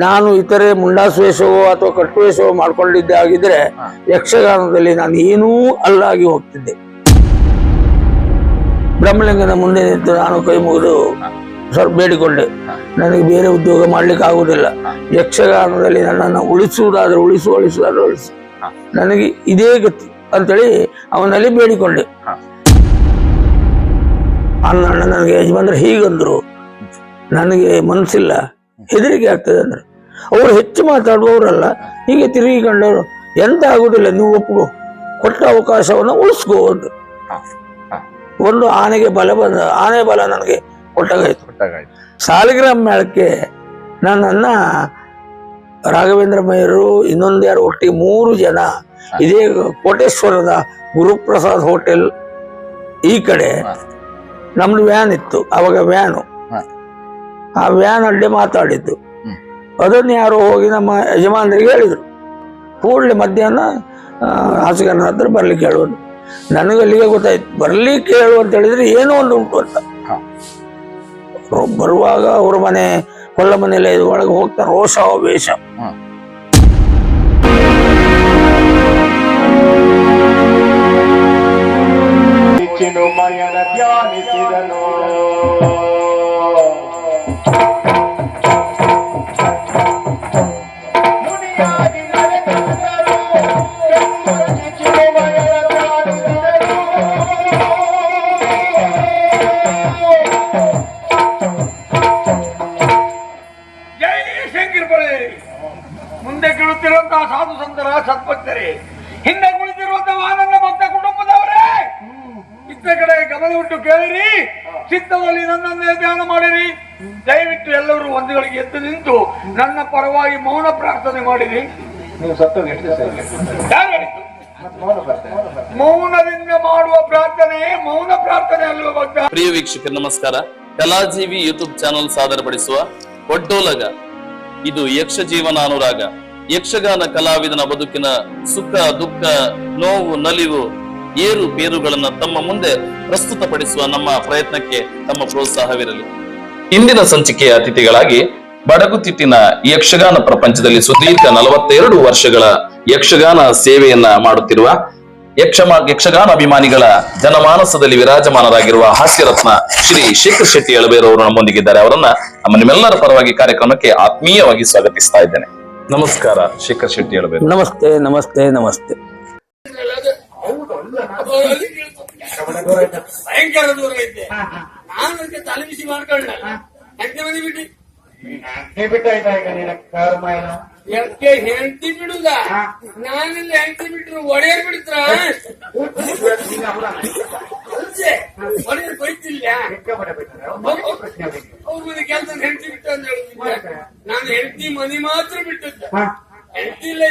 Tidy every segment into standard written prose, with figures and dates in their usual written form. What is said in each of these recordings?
ನಾನು ಇತರೆ ಮುಂಡಾಸು ವೇಷವೋ ಅಥವಾ ಕಟ್ಟು ವೇಷವೋ ಮಾಡ್ಕೊಂಡಿದ್ದೆ ಆಗಿದ್ರೆ ಯಕ್ಷಗಾನದಲ್ಲಿ ನಾನು ಏನೂ ಅಲ್ಲಾಗಿ ಹೋಗ್ತಿದ್ದೆ. ಬ್ರಹ್ಮಲಿಂಗನ ಮುಂದೆ ನಿಂತು ನಾನು ಕೈ ಮುಗಿದು ಸ್ವಲ್ಪ ಬೇಡಿಕೊಂಡೆ, ನನಗೆ ಬೇರೆ ಉದ್ಯೋಗ ಮಾಡ್ಲಿಕ್ಕೆ ಆಗುದಿಲ್ಲ, ಯಕ್ಷಗಾನದಲ್ಲಿ ನನ್ನನ್ನು ಉಳಿಸುವುದಾದ್ರೆ ಉಳಿಸು, ನನಗೆ ಇದೇ ಗತಿ ಅಂತೇಳಿ ಅವನಲ್ಲಿ ಬೇಡಿಕೊಂಡೆ. ಅಣ್ಣ ನನಗೆ ಯಜಮಾನ್ರು ಹೀಗಂದ್ರು, ನನಗೆ ಮನಸ್ಸಿಲ್ಲ, ಹೆದರಿಕೆ ಆಗ್ತದೆ ಅಂದ್ರೆ. ಅವರು ಹೆಚ್ಚು ಮಾತಾಡುವವರಲ್ಲ, ಹೀಗೆ ತಿರುಗಿಕೊಂಡವರು, ಎಂತ ಆಗುದಿಲ್ಲ, ನೀವು ಒಪ್ಪಿಕೋ, ಕೊಟ್ಟ ಅವಕಾಶವನ್ನು ಉಳಿಸ್ಕೋ ಅಂತ. ಒಂದು ಆನೆಗೆ ಬಲ ಬಂದ, ಆನೆ ಬಲ ನನಗೆ ಕೊಟ್ಟಾಗಾಯ್ತು. ಸಾಲಿಗ್ರಾಮ ಮೇಳಕ್ಕೆ ನನ್ನನ್ನ ರಾಘವೇಂದ್ರ ಮಯ್ಯರು ಇನ್ನೊಂದು ಯಾರು ಒಟ್ಟಿಗೆ 3 ಜನ ಇದೇ ಕೋಟೇಶ್ವರದ ಗುರುಪ್ರಸಾದ್ ಹೋಟೆಲ್ ಈ ಕಡೆ ನಮ್ದು ವ್ಯಾನ್ ಇತ್ತು ಅವಾಗ, ವ್ಯಾನು, ಆ ವ್ಯಾನ್ ಅಡ್ಡೆ ಮಾತಾಡಿದ್ದು. ಅದನ್ನು ಯಾರೋ ಹೋಗಿ ನಮ್ಮ ಯಜಮಾನರಿಗೆ ಹೇಳಿದ್ರು, ಕೂಡಲೇ ಮಧ್ಯಾಹ್ನ ಹಾಸಿಗೆನ ಹತ್ರ ಬರ್ಲಿಕ್ಕೆ ಹೇಳುವುದು. ನನಗೆ ಅಲ್ಲಿಗೆ ಗೊತ್ತಾಯ್ತು, ಬರ್ಲಿಕ್ಕೆ ಹೇಳು ಅಂತ ಹೇಳಿದ್ರೆ ಏನೋ ಒಂದು ಉಂಟು ಅಂತ. ಬರುವಾಗ ಅವ್ರ ಮನೆ ಕೊಲ್ಲ ಮನೆಯಲ್ಲ ಇದು ಒಳಗೆ ಹೋಗ್ತಾ ರೋಷ ವೇಷ. ಮುಂದೆ ಕೇಳುತ್ತಿರುವಂತಹ ಸಾಧು ಸಂತರ ಸತ್ಭಕ್ತರೇ, ಹಿಂದೆ ಕುಳಿತಿರುವಂತಹ ಆನಂದ ಭಕ್ತ ಕುಟುಂಬದವರೇ, ಇತ್ತ ಕಡೆ ಗಮನವಿಟ್ಟು ಕೇಳಿರಿ, ಚಿತ್ತದಲ್ಲಿ ನನ್ನನ್ನೇ ಧ್ಯಾನ ಮಾಡಿರಿ. ದಯವಿಟ್ಟು ಎಲ್ಲರೂ ಒಂದುಗಳಿಗೆ ಎದ್ದು ನಿಂತು ನನ್ನ ಪರವಾಗಿ ಮೌನ ಪ್ರಾರ್ಥನೆ ಮಾಡಿರಿ. ಮೌನದಿಂದ ಮಾಡುವ ಪ್ರಾರ್ಥನೆ ಮೌನ ಪ್ರಾರ್ಥನೆ ಅಲ್ವ ಭಕ್ತ? ಪ್ರಿಯ ವೀಕ್ಷಕರು ನಮಸ್ಕಾರ. ಕಲಾಜೀವಿ ಯೂಟ್ಯೂಬ್ ಚಾನಲ್ ಸಾದರಪಡಿಸುವ ಒಡ್ಡೋಲಗ, ಇದು ಯಕ್ಷ ಜೀವನ ಅನುರಾಗ, ಯಕ್ಷಗಾನ ಕಲಾವಿದನ ಬದುಕಿನ ಸುಖ ದುಃಖ ನೋವು ನಲಿವು ಏರು ಪೇರುಗಳನ್ನ ತಮ್ಮ ಮುಂದೆ ಪ್ರಸ್ತುತಪಡಿಸುವ ನಮ್ಮ ಪ್ರಯತ್ನಕ್ಕೆ ತಮ್ಮ ಪ್ರೋತ್ಸಾಹವಿರಲಿ. ಇಂದಿನ ಸಂಚಿಕೆಯ ಅತಿಥಿಗಳಾಗಿ ಬಡಗುತಿಟ್ಟಿನ ಯಕ್ಷಗಾನ ಪ್ರಪಂಚದಲ್ಲಿ ಸುದೀರ್ಘ 42 ವರ್ಷಗಳ ಯಕ್ಷಗಾನ ಸೇವೆಯನ್ನ ಮಾಡುತ್ತಿರುವ ಯಕ್ಷಗಾನ ಅಭಿಮಾನಿಗಳ ಜನಮಾನಸದಲ್ಲಿ ವಿರಾಜಮಾನರಾಗಿರುವ ಹಾಸ್ಯರತ್ನ ಶ್ರೀ ಶೇಖರ್ ಶೆಟ್ಟಿ ಎಳಬೇರು ಅವರು ನಮ್ಮೊಂದಿಗಿದ್ದಾರೆ. ಅವರನ್ನ ನಿಮ್ಮೆಲ್ಲರ ಪರವಾಗಿ ಕಾರ್ಯಕ್ರಮಕ್ಕೆ ಆತ್ಮೀಯವಾಗಿ ಸ್ವಾಗತಿಸ್ತಾ ಇದ್ದೇನೆ. ನಮಸ್ಕಾರ ಶೇಖರ್ ಶೆಟ್ಟಿ ಎಳಬೇರು. ನಮಸ್ತೆ ನಮಸ್ತೆ ನಮಸ್ತೆ. ಭಯಂಕರ ದೂರ ಐತೆ. ನಾನು ತಲೆ ಬಿಸಿ ಮಾಡ್ಕೊಂಡ ಹೆಂಡತಿ ಬಿಡುದ, ನಾನೆಲ್ಲ ಹೆಂಡತಿ ಬಿಟ್ರು ಒಡೆಯರ್ ಬಿಡ್ತ್ರ, ಒಡೆಯರ್ ಬೈತಿಲ್ಲ ಅವ್ರ ಮನೆ ಕೆಲಸ ಹೆಂಡತಿ ಬಿಟ್ಟು ಅಂತ ಹೇಳಿದ್ರೆ, ನಾನು ಹೆಂಡತಿ ಮನೆ ಮಾತ್ರ ಬಿಟ್ಟದ್ದ, ಹೆಂಡತಿ ಇಲ್ಲ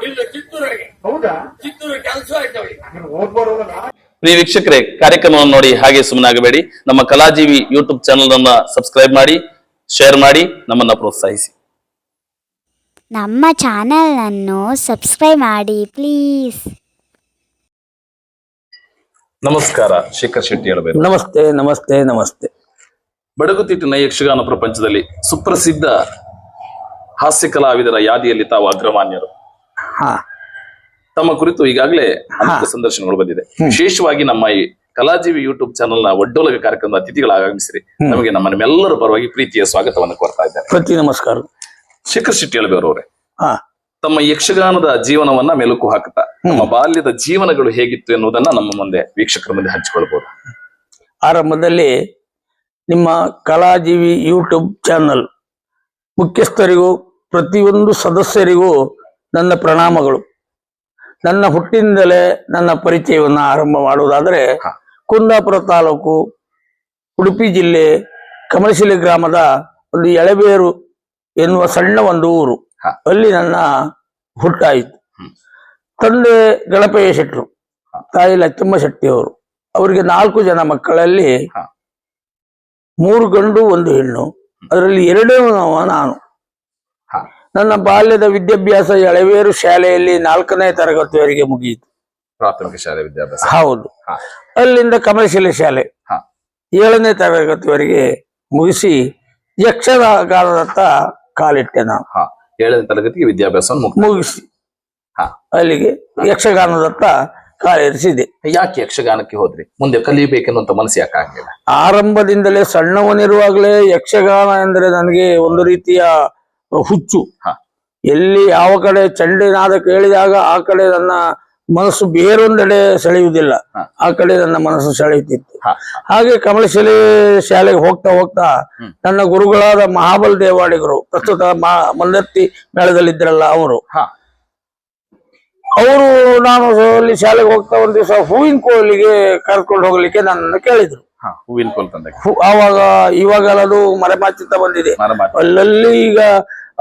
ಇಲ್ಲ ಕಿತ್ತೂರಾಗೆ. ಹೌದಾ? ಕಿತ್ತೂರ ಕೆಲಸ ಆಯ್ತು ಅವಳಿಗೆ. ಪ್ರಿಯ ವೀಕ್ಷಕರೇ, ಕಾರ್ಯಕ್ರಮವನ್ನು ನೋಡಿ ಹಾಗೆ ಸುಮ್ಮನಾಗಬೇಡಿ. ನಮ್ಮ ಕಲಾಜೀವಿ ಯೂಟ್ಯೂಬ್ ಚಾನಲ್ ಅನ್ನ ಸಬ್ಸ್ಕ್ರೈಬ್ ಮಾಡಿ, ಶೇರ್ ಮಾಡಿ, ನಮ್ಮನ್ನ ಪ್ರೋತ್ಸಾಹಿಸಿ. ನಮ್ಮ ಚಾನೆಲ್ ಅನ್ನು ಸಬ್ಸ್ಕ್ರೈಬ್ ಮಾಡಿ ಪ್ಲೀಸ್. ನಮಸ್ಕಾರ ಶೇಖರ್ ಶೆಟ್ಟಿ ಎಳಬೇರು. ನಮಸ್ತೆ ನಮಸ್ತೆ ನಮಸ್ತೆ. ಬಡಗುತಿಟ್ಟಿನ ಯಕ್ಷಗಾನ ಪ್ರಪಂಚದಲ್ಲಿ ಸುಪ್ರಸಿದ್ಧ ಹಾಸ್ಯ ಕಲಾವಿದರ ಯಾದಿಯಲ್ಲಿ ತಾವು ಅಗ್ರಮಾನ್ಯರು. ತಮ್ಮ ಕುರಿತು ಈಗಾಗಲೇ ಅನೇಕ ಸಂದರ್ಶನಗಳು ಬಂದಿದೆ. ವಿಶೇಷವಾಗಿ ನಮ್ಮ ಈ ಕಲಾಜೀವಿ ಯೂಟ್ಯೂಬ್ ಚಾನಲ್ ನ ಒಡ್ಡೋಲಗ ಕಾರ್ಯಕ್ರಮದ ಅತಿಥಿಗಳಾಗಿ ಆಗಮಿಸಿರಿ. ನಮಗೆ ನಿಮ್ಮೆಲ್ಲರ ಪರವಾಗಿ ಪ್ರೀತಿಯ ಸ್ವಾಗತವನ್ನು ಕೋರ್ತಾ ಇದ್ದಾರೆ. ಪ್ರತಿ ನಮಸ್ಕಾರ. ಶೇಖರ್ ಶೆಟ್ಟಿ ಎಳಬೇರು ಅವರೇ, ತಮ್ಮ ಯಕ್ಷಗಾನದ ಜೀವನವನ್ನ ಮೆಲುಕು ಹಾಕುತ್ತಾ ನಮ್ಮ ಬಾಲ್ಯದ ಜೀವನಗಳು ಹೇಗಿತ್ತು ಎನ್ನುವುದನ್ನ ನಮ್ಮ ಮುಂದೆ ವೀಕ್ಷಕರ ಮುಂದೆ ಹಂಚಿಕೊಳ್ಬಹುದು. ಆರಂಭದಲ್ಲಿ ನಿಮ್ಮ ಕಲಾಜೀವಿ ಯೂಟ್ಯೂಬ್ ಚಾನಲ್ ಮುಖ್ಯಸ್ಥರಿಗೂ ಪ್ರತಿಯೊಂದು ಸದಸ್ಯರಿಗೂ ನನ್ನ ಪ್ರಣಾಮಗಳು. ನನ್ನ ಹುಟ್ಟಿನಿಂದಲೇ ನನ್ನ ಪರಿಚಯವನ್ನು ಆರಂಭ ಮಾಡುವುದಾದರೆ, ಕುಂದಾಪುರ ತಾಲೂಕು ಉಡುಪಿ ಜಿಲ್ಲೆ ಕಮಲಶಿಲೆ ಗ್ರಾಮದ ಒಂದು ಎಳಬೇರು ಎನ್ನುವ ಸಣ್ಣ ಒಂದು ಊರು, ಅಲ್ಲಿ ನನ್ನ ಹುಟ್ಟಾಯಿತು. ತಂದೆ ಗಳಪಯ್ಯ ಶೆಟ್ಟರು, ತಾಯಿ ಲಚ್ಚಮ್ಮ ಶೆಟ್ಟಿಯವರು. ಅವರಿಗೆ 4 ಜನ ಮಕ್ಕಳಲ್ಲಿ 3 ಗಂಡು 1 ಹೆಣ್ಣು, ಅದರಲ್ಲಿ 2 ನಾನು. ನನ್ನ ಬಾಲ್ಯದ ವಿದ್ಯಾಭ್ಯಾಸ ಎಳವೇರು ಶಾಲೆಯಲ್ಲಿ 4ನೇ ತರಗತಿವರೆಗೆ ಮುಗಿಯಿತು. ಪ್ರಾಥಮಿಕ ಶಾಲೆ ವಿದ್ಯಾಭ್ಯಾಸ. ಹೌದು. ಅಲ್ಲಿಂದ ಕಮಲಶಿಲೆ ಶಾಲೆ 7ನೇ ತರಗತಿವರೆಗೆ ಮುಗಿಸಿ ಯಕ್ಷಗಾನದತ್ತ ಕಾಲಿಟ್ಟೆ ನಾನು. 7ನೇ ತರಗತಿಗೆ ವಿದ್ಯಾಭ್ಯಾಸವನ್ನು ಮುಗಿಸಿ ಹಾ. ಅಲ್ಲಿಗೆ ಯಕ್ಷಗಾನದತ್ತ ಕಾಲಿರಿಸಿದೆ. ಯಾಕೆ ಯಕ್ಷಗಾನಕ್ಕೆ ಹೋದ್ರಿ? ಮುಂದೆ ಕಲಿಬೇಕೆನ್ನುವಂತ ಮನಸ್ಸು ಯಾಕೆ ಆಗಲಿಲ್ಲ? ಆರಂಭದಿಂದಲೇ ಸಣ್ಣವನಿರುವಾಗಲೇ ಯಕ್ಷಗಾನ ಎಂದರೆ ನನಗೆ ಒಂದು ರೀತಿಯ ಹುಚ್ಚು. ಎಲ್ಲಿ ಯಾವ ಕಡೆ ಚಂಡಿನಾದ ಕೇಳಿದಾಗ ಆ ಕಡೆ ನನ್ನ ಮನಸ್ಸು ಬೇರೊಂದೆಡೆ ಸೆಳೆಯುವುದಿಲ್ಲ, ಆ ಕಡೆ ನನ್ನ ಮನಸ್ಸು ಸೆಳೆಯುತ್ತಿತ್ತು. ಹಾಗೆ ಕಮಲಶಿಲೆ ಶಾಲೆಗೆ ಹೋಗ್ತಾ ಹೋಗ್ತಾ ನನ್ನ ಗುರುಗಳಾದ ಮಹಾಬಲ ದೇವಾಡಿಗರು, ಪ್ರಸ್ತುತ ಮಂದರ್ತಿ ಮೇಳದಲ್ಲಿದ್ರಲ್ಲ ಅವರು, ನಾನು ಅಲ್ಲಿ ಶಾಲೆಗೆ ಹೋಗ್ತಾ ಒಂದ್ ದಿವಸ ಹೂವಿನ ಕೋಲಿಗೆ ಕರ್ಕೊಂಡು ಹೋಗ್ಲಿಕ್ಕೆ ನನ್ನನ್ನು ಕೇಳಿದ್ರು. ಹೂವಿನ ಕೋಲ್ ತಂದ ಆವಾಗ ಇವಾಗೆಲ್ಲ ಅದು ಮರೆಮಾಚಿತ ಬಂದಿದೆ, ಅಲ್ಲಲ್ಲಿ ಈಗ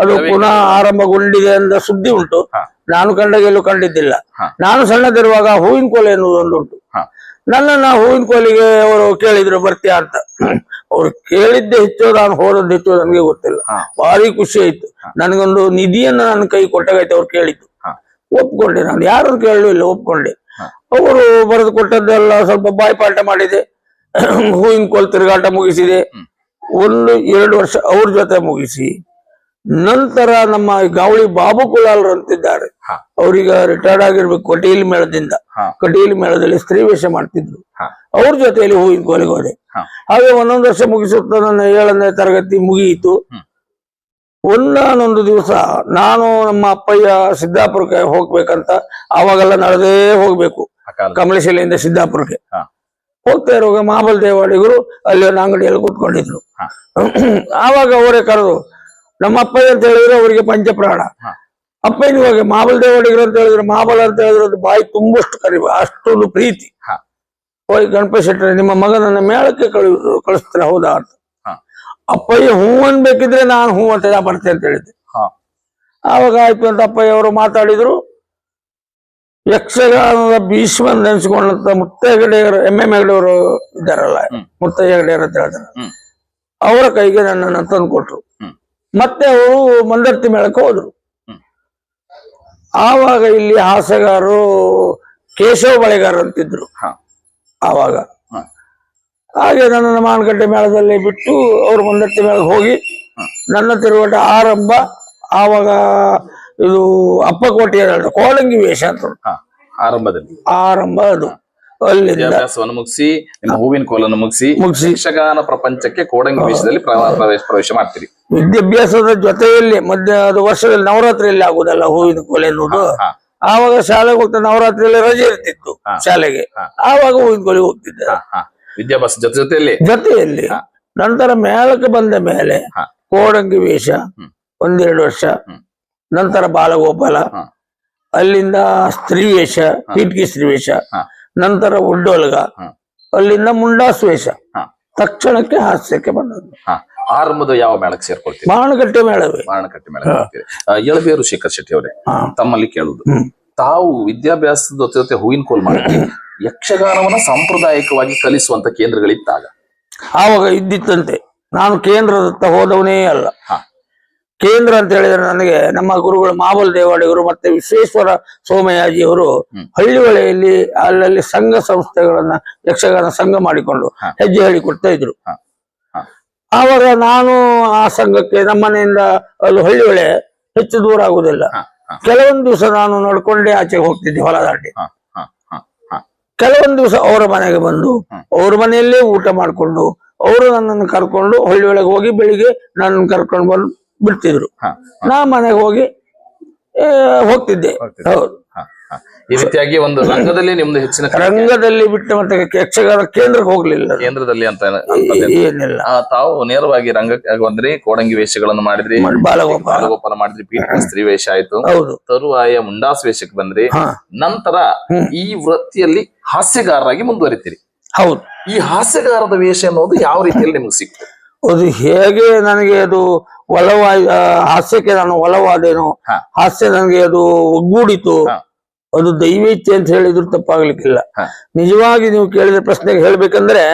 ಅದು ಪುನಃ ಆರಂಭಗೊಂಡಿದೆ ಅಂತ ಸುದ್ದಿ ಉಂಟು. ನಾನು ಕಂಡಾಗ ಎಲ್ಲೂ ಕಂಡಿದ್ದಿಲ್ಲ. ನಾನು ಸಣ್ಣದಿರುವಾಗ ಹೂವಿನ ಕೋಲೆ ಎನ್ನುವುದೊಂದುಂಟು. ನನ್ನನ್ನ ಹೂವಿನ ಕೋಲಿಗೆ ಅವರು ಕೇಳಿದ್ರು ಬರ್ತೀಯಾ ಅಂತ. ಅವ್ರು ಕೇಳಿದ್ದೆ ಹೆಚ್ಚು, ನಾನು ಹೋದದ್ದು ಹೆಚ್ಚು ನನಗೆ ಗೊತ್ತಿಲ್ಲ. ಭಾರಿ ಖುಷಿ ಆಯ್ತು. ನನಗೊಂದು ನಿಧಿಯನ್ನ ನನ್ನ ಕೈ ಕೊಟ್ಟಾಗೈತೆ ಅವ್ರು ಕೇಳಿದ್ದು. ಒಪ್ಕೊಂಡೆ, ನಾನು ಯಾರು ಕೇಳಲೂ ಇಲ್ಲ, ಒಪ್ಕೊಂಡೆ. ಅವರು ಬರೆದು ಕೊಟ್ಟದ್ದೆಲ್ಲ ಸ್ವಲ್ಪ ಬಾಯ್ಪಾಠ ಮಾಡಿದೆ. ಹೂವಿನ ಕೋಲ್ ತಿರುಗಾಟ ಮುಗಿಸಿದೆ. 1-2 ವರ್ಷ ಅವ್ರ ಜೊತೆ ಮುಗಿಸಿ ನಂತರ ನಮ್ಮ ಗಾವಳಿ ಬಾಬು ಕುಲಾಲ್ರು ಅಂತಿದ್ದಾರೆ, ಅವ್ರೀಗ ರಿಟೈರ್ಡ್ ಆಗಿರ್ಬೇಕು ಕಟೀಲ್ ಮೇಳದಿಂದ. ಕಟೀಲ್ ಮೇಳದಲ್ಲಿ ಸ್ತ್ರೀ ವೇಷ ಮಾಡ್ತಿದ್ರು. ಅವ್ರ ಜೊತೆಯಲ್ಲಿ ಹೂವಿನ ಕೋಲಿಗೆ ಹೋದೆ. ಹಾಗೆ 1 ವರ್ಷ ಮುಗಿಸುತ್ತಾ ನನ್ನ 7ನೇ ತರಗತಿ ಮುಗಿಯಿತು. ಒಂದಾನೊಂದು ದಿವಸ ನಾನು ನಮ್ಮ ಅಪ್ಪಯ್ಯ ಸಿದ್ದಾಪುರಕ್ಕೆ ಹೋಗ್ಬೇಕಂತ, ಆವಾಗೆಲ್ಲ ನಡೆದೇ ಹೋಗ್ಬೇಕು ಕಮಲಶಿಲೆಯಿಂದ ಸಿದ್ದಾಪುರಕ್ಕೆ. ಹೋಗ್ತಾ ಇರುವಾಗ ಮಹಾಬಲ ದೇವಾಡಿಗರು ಅಲ್ಲಿ ಒಂದು ಅಂಗಡಿಯಲ್ಲಿ ಕೂತ್ಕೊಂಡಿದ್ರು. ಆವಾಗ ಅವರೇ ಕರೆದು, ನಮ್ಮ ಅಪ್ಪಯ್ಯ ಅಂತ ಹೇಳಿದ್ರೆ ಅವರಿಗೆ ಪಂಚಪ್ರಾಣ. ಅಪ್ಪಯ್ಯನಿಗೆ ಮಹಾಬಲ ದೇವಾಡಿಗರು ಅಂತ ಹೇಳಿದ್ರೆ, ಮಹಾಬಲ ಅಂತ ಹೇಳಿದ್ರೆ ಅದು ಬಾಯಿ ತುಂಬಷ್ಟು ಕರಿಬ, ಅಷ್ಟೊಂದು ಪ್ರೀತಿ. ಹೋಗಿ ಗಣಪತಿ ಶೆಟ್ಟರೆ ನಿಮ್ಮ ಮಗನನ್ನ ಮೇಳಕ್ಕೆ ಕಳಿಸ್ತಾರೆ ಹೌದಾ ಅಂತ. ಅಪ್ಪಯ್ಯ ಹೂ ಅನ್ಬೇಕಿದ್ರೆ ನಾನು ಹೂ ಅಂತ ಬರ್ತೇನೆ ಅಂತ ಹೇಳಿದ್ದೆ. ಆವಾಗ ಆಯ್ತು ಅಂತ ಅಪ್ಪಯ್ಯ ಅವರು ಮಾತಾಡಿದ್ರು. ಯಕ್ಷಗಾನದ ಭೀಷ್ಮನ್ ನೆನೆಸಿಕೊಂಡಂತ ಮುತ್ತ ಹೆಗಡೆಯವರು, ಎಂ ಹೆಗಡೆಯವರು ಇದ್ದಾರಲ್ಲ, ಮುತ್ತ ಹೆಗಡೆಯವರು ಅಂತ ಹೇಳ್ತಾರೆ, ಅವರ ಕೈಗೆ ನನ್ನನ್ನು ತಂದು ಕೊಟ್ರು. ಮತ್ತೆ ಅವರು ಮಂದರ್ತಿ ಮೇಳಕ್ಕೆ ಹೋದ್ರು. ಆವಾಗ ಇಲ್ಲಿ ಹಾಸ್ಯಗಾರರು ಕೇಶವ ಬಳೆಗಾರ ಅಂತಿದ್ರು ಆವಾಗ. ಹಾಗೆ ನನ್ನನ್ನು ಮಾನಗಡ್ಡೆ ಮೇಳದಲ್ಲಿ ಬಿಟ್ಟು ಅವರು ಮಂದರ್ತಿ ಮೇಳಕ್ಕೆ ಹೋಗಿ ನನ್ನ ತಿರುಗಾಟ ಆರಂಭ. ಆವಾಗ ಇದು ಅಪ್ಪಕೋಟೆಯ ಕೋಡಂಗಿ ವೇಷ ಅಂತ ಆರಂಭ. ಅದು ಅಲ್ಲಿಂದ ವಿದ್ಯಾಭ್ಯಾಸವನ್ನು ಮುಗಿಸಿ ನಿಮ್ಮ ಹೂವಿನ ಕೋಲನ್ನು ಮುಗಿಸಿ ಯಕ್ಷಗಾನ ಪ್ರಪಂಚಕ್ಕೆ ಕೋಡಂಗಿ ವೇಷದಲ್ಲಿ ಪ್ರವೇಶ ಮಾಡ್ತೀರಿ. ವಿದ್ಯಾಭ್ಯಾಸದ ಜೊತೆಯಲ್ಲಿ ಅದು ವರ್ಷದಲ್ಲಿ ನವರಾತ್ರಿಯಲ್ಲಿ ಆಗುದಲ್ಲ ಹೂವಿನ ಕೋಲೆ ಎನ್ನುವುದು. ಆವಾಗ ಶಾಲೆಗೆ ಹೋಗ್ತಾ ನವರಾತ್ರಿಯಲ್ಲಿ ರಜೆ ಇರ್ತಿತ್ತು ಶಾಲೆಗೆ, ಆವಾಗ ಹೂವಿನ ಕೋಲಿಗೆ ಹೋಗ್ತಿದ್ದೆ ವಿದ್ಯಾಭ್ಯಾಸ ಜೊತೆಯಲ್ಲಿ. ನಂತರ ಮೇಳಕ್ಕೆ ಬಂದ ಮೇಲೆ ಕೋಡಂಗಿ ವೇಷ 1-2 ವರ್ಷ, ನಂತರ ಬಾಲಗೋಪಾಲ, ಅಲ್ಲಿಂದ ಸ್ತ್ರೀ ವೇಷ, ಪೀಟ್ಕಿ ಸ್ತ್ರೀ ವೇಷ, ನಂತರ ಉಡ್ಡೋಲ್ಗ, ಅಲ್ಲಿಂದ ಮುಂಡಾಸು ವೇಷ. ತಕ್ಷಣಕ್ಕೆ ಹಾಸ್ಯಕ್ಕೆ ಬಂದದ್ದು. ಆರಂಭದ ಯಾವ ಮೇಳಕ್ಕೆ ಸೇರ್ಕೊಳ್ತೀವಿ? ಮಾಣಕಟ್ಟೆ ಮೇಳವೇ. ಮಾಣಕಟ್ಟೆ ಮೇಳ. ಎಳಬೇರು ಶೇಖರ್ ಶೆಟ್ಟಿ ಅವರೇ, ತಮ್ಮಲ್ಲಿ ಕೇಳುದು, ತಾವು ವಿದ್ಯಾಭ್ಯಾಸದ ಜೊತೆ ಹೂವಿನ ಕೋಲ್ ಮಾಡಿ ಯಕ್ಷಗಾನವನ್ನ ಸಾಂಪ್ರದಾಯಿಕವಾಗಿ ಕಲಿಸುವಂತ ಕೇಂದ್ರಗಳಿದ್ದಾಗ? ಆವಾಗ ಇದ್ದಿತ್ತಂತೆ. ನಾನು ಕೇಂದ್ರದತ್ತ ಹೋದವನೇ ಅಲ್ಲ. ಕೇಂದ್ರ ಅಂತ ಹೇಳಿದ್ರೆ ನನಗೆ ನಮ್ಮ ಗುರುಗಳು ಮಹಾಬಲ ದೇವಾಡಿಗರು ಮತ್ತೆ ವಿಶ್ವೇಶ್ವರ ಸೋಮಯಾಜಿಯವರು ಹಳ್ಳಿ ಹೊಳೆಯಲ್ಲಿ ಅಲ್ಲಲ್ಲಿ ಸಂಘ ಸಂಸ್ಥೆಗಳನ್ನ ಯಕ್ಷಗಾನ ಸಂಘ ಮಾಡಿಕೊಂಡು ಹೆಜ್ಜೆ ಹೇಳಿ ಕೊಡ್ತಾ ಇದ್ರು. ಆವಾಗ ನಾನು ಆ ಸಂಘಕ್ಕೆ ನಮ್ಮನೆಯಿಂದ ಅಲ್ಲಿ ಹಳ್ಳಿ ಹೊಳೆ ಹೆಚ್ಚು ದೂರ ಆಗುದಿಲ್ಲ. ಕೆಲವೊಂದು ದಿವಸ ನಾನು ನಡ್ಕೊಂಡೇ ಆಚೆಗೆ ಹೋಗ್ತಿದ್ದೆ ಹೊಲ ದಾಟಿ. ಕೆಲವೊಂದು ದಿವಸ ಅವರ ಮನೆಗೆ ಬಂದು ಅವ್ರ ಮನೆಯಲ್ಲೇ ಊಟ ಮಾಡ್ಕೊಂಡು ಅವರು ನನ್ನನ್ನು ಕರ್ಕೊಂಡು ಹಳ್ಳಿ ಒಳಗೆ ಹೋಗಿ ಬೆಳಿಗ್ಗೆ ನನ್ನನ್ನು ಕರ್ಕೊಂಡು ಬಂದು ಬಿಡ್ತಿದ್ರು. ನಾ ಮನೆಗೆ ಹೋಗಿ ಹೋಗ್ತಿದ್ದೆ. ಹೌದು, ಈ ರೀತಿಯಾಗಿ ಒಂದು ರಂಗದಲ್ಲಿ ನಿಮ್ದು ಹೆಚ್ಚಿನ ರಂಗದಲ್ಲಿ ಬಿಟ್ಟು ಮತ್ತೆ ಯಕ್ಷಗಾನ ಕೇಂದ್ರಕ್ಕೆ ಹೋಗ್ಲಿಲ್ಲ. ಕೇಂದ್ರದಲ್ಲಿ ಅಂತ ಏನಿಲ್ಲ. ತಾವು ನೇರವಾಗಿ ರಂಗಕ್ಕೆ ಬಂದ್ರಿ, ಕೋಡಂಗಿ ವೇಷಗಳನ್ನು ಮಾಡಿದ್ರಿ, ಬಾಲಗೋಪಾಲ ಮಾಡಿದ್ರಿ, ಪೀಠ ಸ್ತ್ರೀ ವೇಷ ಆಯ್ತು, ತರುವಾಯ ಮುಂಡಾಸ್ ವೇಷಕ್ಕೆ ಬಂದ್ರಿ. ನಂತರ ಈ ವೃತ್ತಿಯಲ್ಲಿ ಹಾಸ್ಯಗಾರರಾಗಿ ಮುಂದುವರಿತೀರಿ. ಹೌದು. ಈ ಹಾಸ್ಯಗಾರದ ವೇಷ ಅನ್ನೋದು ಯಾವ ರೀತಿಯಲ್ಲಿ ನಿಮ್ಗೆ ಸಿಕ್ತು? ಅದು ಹೇಗೆ ನನಗೆ ಅದು ಹಾಸ್ಯಕ್ಕೆ ನಾನು ಒಲವಾದೇನೋ, ಹಾಸ್ಯ ನನಗೆ ಅದು ಒಗ್ಗೂಡಿತು, ಅದು ದೈವೇಚ್ಛೆ ಅಂತ ಹೇಳಿದ್ರು ತಪ್ಪಾಗ್ಲಿಕ್ಕಿಲ್ಲ. ನಿಜವಾಗಿ ನೀವು ಕೇಳಿದ ಪ್ರಶ್ನೆಗೆ ಹೇಳ್ಬೇಕಂದ್ರೆ,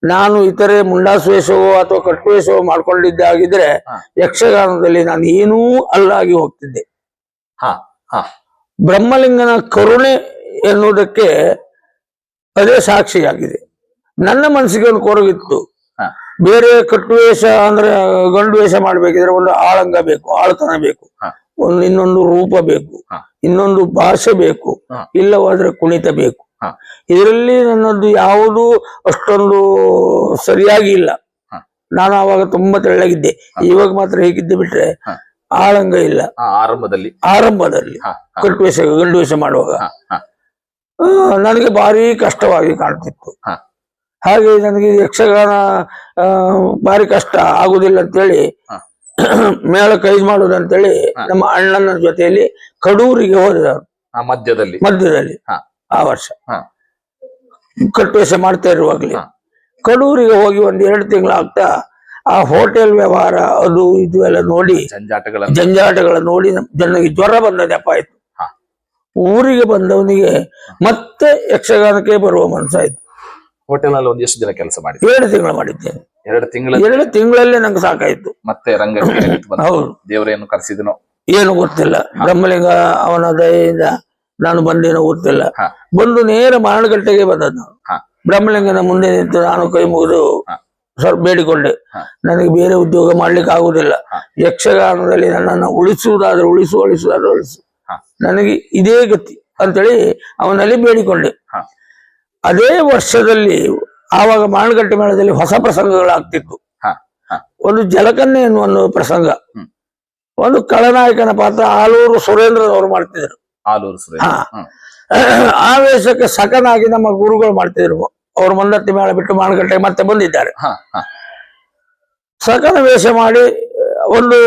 ನಾನು ಇತರೆ ಮುಂಡಾಸು ವೇಷವೋ ಅಥವಾ ಕಟ್ಟು ವೇಷವೋ ಮಾಡ್ಕೊಂಡಿದ್ದೆ ಆಗಿದ್ರೆ ಯಕ್ಷಗಾನದಲ್ಲಿ ನಾನು ಏನೂ ಅಲ್ಲಾಗಿ ಹೋಗ್ತಿದ್ದೆ. ಬ್ರಹ್ಮಲಿಂಗನ ಕರುಣೆ ಎನ್ನುವುದಕ್ಕೆ ಅದೇ ಸಾಕ್ಷಿಯಾಗಿದೆ. ನನ್ನ ಮನಸ್ಸಿಗೆ ಒಂದು ಕೊರಗಿತ್ತು, ಹಾ. ಬೇರೆ ಕಟ್ಟು ವೇಷ ಅಂದ್ರೆ ಗಂಡು ವೇಷ ಮಾಡ್ಬೇಕಿದ್ರೆ ಒಂದು ಆಳಂಗ ಬೇಕು, ಆಳ್ತನ ಬೇಕು, ಹಾ. ಇನ್ನೊಂದು ರೂಪ ಬೇಕು, ಹಾ. ಇನ್ನೊಂದು ಭಾಷೆ ಬೇಕು, ಹಾ. ಇಲ್ಲವಾದ್ರೆ ಕುಣಿತ ಬೇಕು. ಹಾ. ಇದರಲ್ಲಿ ನನ್ನದು ಯಾವುದು ಅಷ್ಟೊಂದು ಸರಿಯಾಗಿ ಇಲ್ಲ. ಹಾ. ನಾನು ಅವಾಗ ತುಂಬಾ ತೆಳ್ಳಗಿದ್ದೆ, ಇವಾಗ ಮಾತ್ರ ಹೇಗಿದ್ದೆ ಬಿಟ್ರೆ ಹಾ. ಆಳಂಗ ಇಲ್ಲ. ಆರಂಭದಲ್ಲಿ ಹಾ. ಹಾ. ಕಟ್ಟು ವೇಷ ಗಂಡು ವೇಷ ಮಾಡುವಾಗ ಹಾ. ಹಾ. ನನಗೆ ಭಾರಿ ಕಷ್ಟವಾಗಿ ಕಾಣ್ತಿತ್ತು. ಹಾ. ಹಾಗೆ ನನಗೆ ಯಕ್ಷಗಾನ ಭಾರಿ ಕಷ್ಟ ಆಗುದಿಲ್ಲ ಅಂತೇಳಿ ಹಾ. ಮೇಳ ಕೈ ಮಾಡುದಂತೇಳಿ ಹಾ. ನಮ್ಮ ಅಣ್ಣನ ಜೊತೆಯಲ್ಲಿ ಕಡೂರಿಗೆ ಹೋದವರು ಮಧ್ಯದಲ್ಲಿ ಹಾ. ಆ ವರ್ಷ ಹಾ. ಕಟ್ಟುವೇಷ ಮಾಡ್ತಾ ಇರುವಾಗ್ಲಿ ಹಾ. ಕಡೂರಿಗೆ ಹೋಗಿ ಒಂದ್ 2 ತಿಂಗಳಾಗ್ತಾ ಆ ಹೋಟೆಲ್ ವ್ಯವಹಾರ ಅದು ಇದು ಎಲ್ಲ ನೋಡಿ ಜಂಜಾಟಗಳ ನೋಡಿ ಜನರಿಗೆ ಜ್ವರ ಬಂದ ನೆಪ ಆಯ್ತು. ಹಾ. ಊರಿಗೆ ಬಂದವನಿಗೆ ಮತ್ತೆ ಯಕ್ಷಗಾನಕ್ಕೆ ಬರುವ ಮನಸ್ಸಾಯ್ತು. ಹೋಟೆಲ್ ನಲ್ಲಿ ಒಂದ್ ಎಷ್ಟು ದಿನ ಕೆಲಸ ಮಾಡಿ? 2 ತಿಂಗಳು ಮಾಡಿದ್ದೇನೆ. 2 ತಿಂಗಳಲ್ಲೇ ನಂಗೆ ಸಾಕಾಯ್ತು. ಮತ್ತೆ ರಂಗಕ್ಕೆ ಹೌದು. ದೇವರೇನು ಕರೆಸಿದನೋ ಏನು ಗೊತ್ತಿಲ್ಲ. ಬ್ರಹ್ಮಲಿಂಗ ಅವನ ದಯೆಯಿಂದ ನಾನು ಬಂದೇನೋ ಗೊತ್ತಿಲ್ಲ. ಹಾ. ಬಂದು ನೇರ ಮಾರಣಗಟ್ಟೆಗೆ ಬಂದದ್ದು ನಾನು. ಹಾ. ಬ್ರಹ್ಮಲಿಂಗನ ಮುಂದೆ ನಿಂತು ನಾನು ಕೈ ಮುಗಿದು ಹಾ. ಸ್ವಲ್ಪ ಬೇಡಿಕೊಂಡೆ, ಹಾ. ನನಗೆ ಬೇರೆ ಉದ್ಯೋಗ ಮಾಡ್ಲಿಕ್ಕೆ ಆಗುದಿಲ್ಲ. ಹಾ. ಯಕ್ಷಗಾನದಲ್ಲಿ ನನ್ನನ್ನು ಉಳಿಸುವುದಾದ್ರೆ ಉಳಿಸು. ಹಾ. ನನಗೆ ಇದೇ ಗತಿ ಅಂತೇಳಿ ಅವನಲ್ಲಿ ಬೇಡಿಕೊಂಡೆ. ಹಾ. ಅದೇ ವರ್ಷದಲ್ಲಿ ಆವಾಗ ಮಾರಣಗಟ್ಟೆ ಮೇಳದಲ್ಲಿ ಹೊಸ ಪ್ರಸಂಗಗಳಾಗ್ತಿತ್ತು. ಹಾ. ಹಾ. ಒಂದು ಜಲಕನ್ಯೆ ಎನ್ನುವ ಒಂದು ಪ್ರಸಂಗ, ಹ್ಮ್. ಒಂದು ಖಳನಾಯಕನ ಪಾತ್ರ ಆಲೂರು ಸುರೇಂದ್ರನವರು ಮಾಡ್ತಿದ್ರು. ಹಾ. ಆ ವೇಷಕ್ಕೆ ಸಕನಾಗಿ ನಮ್ಮ ಗುರುಗಳು ಮಾಡ್ತಿದ್ರು. ಅವರು ಮಂದತ್ತಿ ಮೇಳ ಬಿಟ್ಟು ಮಾರಣಗಟ್ಟೆಗೆ ಮತ್ತೆ ಬಂದಿದ್ದಾರೆ. ಹಾ. ಹಾ. ಸಕನ ವೇಷ ಮಾಡಿ ಒಂದು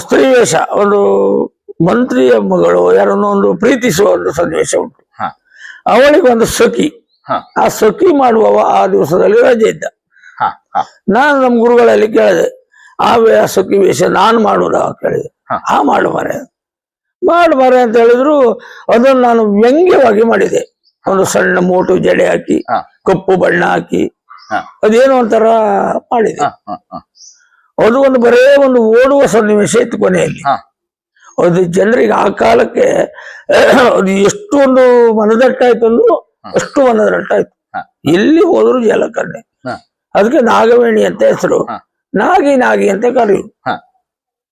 ಸ್ತ್ರೀ ವೇಷ, ಒಂದು ಮಂತ್ರಿಯ ಮಗಳು ಯಾರನ್ನೋ ಒಂದು ಪ್ರೀತಿಸುವ ಒಂದು ಸನ್ನಿವೇಶ ಉಂಟು. ಹಾ. ಅವಳಿಗೆ ಒಂದು ಸಖಿ, ಹಾ. ಆ ಸಖಿ ಮಾಡುವವ ಆ ದಿವಸದಲ್ಲಿ ರಜೆ ಇದ್ದ. ಹಾ. ಹಾ. ನಾನು ನಮ್ಮ ಗುರುಗಳಲ್ಲಿ ಕೇಳಿದೆ, ಆ ಸಖಿ ವೇಷ ನಾನು ಮಾಡುವುದ ಕೇಳಿದೆ. ಹಾ. ಮಾಡು ಮಾರೆ ಅಂತ ಹೇಳಿದ್ರು. ಅದನ್ನು ನಾನು ವ್ಯಂಗ್ಯವಾಗಿ ಮಾಡಿದೆ. ಒಂದು ಸಣ್ಣ ಮೋಟು ಜಡೆ ಹಾಕಿ, ಹಾ. ಕಪ್ಪು ಬಣ್ಣ ಹಾಕಿ, ಹಾ. ಅದೇನೋ ಒಂಥರ ಮಾಡಿದೆ. ಹಾ. ಹಾ. ಹಾ. ಅದು ಒಂದು ಬರೇ ಒಂದು ಓಡುವ ಸನ್ನಿವೇಶ ಇತ್ತು ಕೊನೆಯಲ್ಲಿ. ಹಾ. ಅದು ಜನರಿಗೆ ಆ ಕಾಲಕ್ಕೆ ಅದು ಎಷ್ಟು ಒಂದು ಮನದಟ್ಟಾಯ್ತು ಅಂದ್ರು ಅಷ್ಟು ಮನದಟ್ಟಾಯ್ತು. ಹಾ. ಎಲ್ಲಿ ಹೋದ್ರು ಜಲಕನ್ಯೆ. ಹಾ. ಅದಕ್ಕೆ ನಾಗವೇಣಿ ಅಂತ ಹೆಸರು. ಹಾ. ನಾಗಿ ಅಂತ ಕರೆಯುದು. ಹಾ.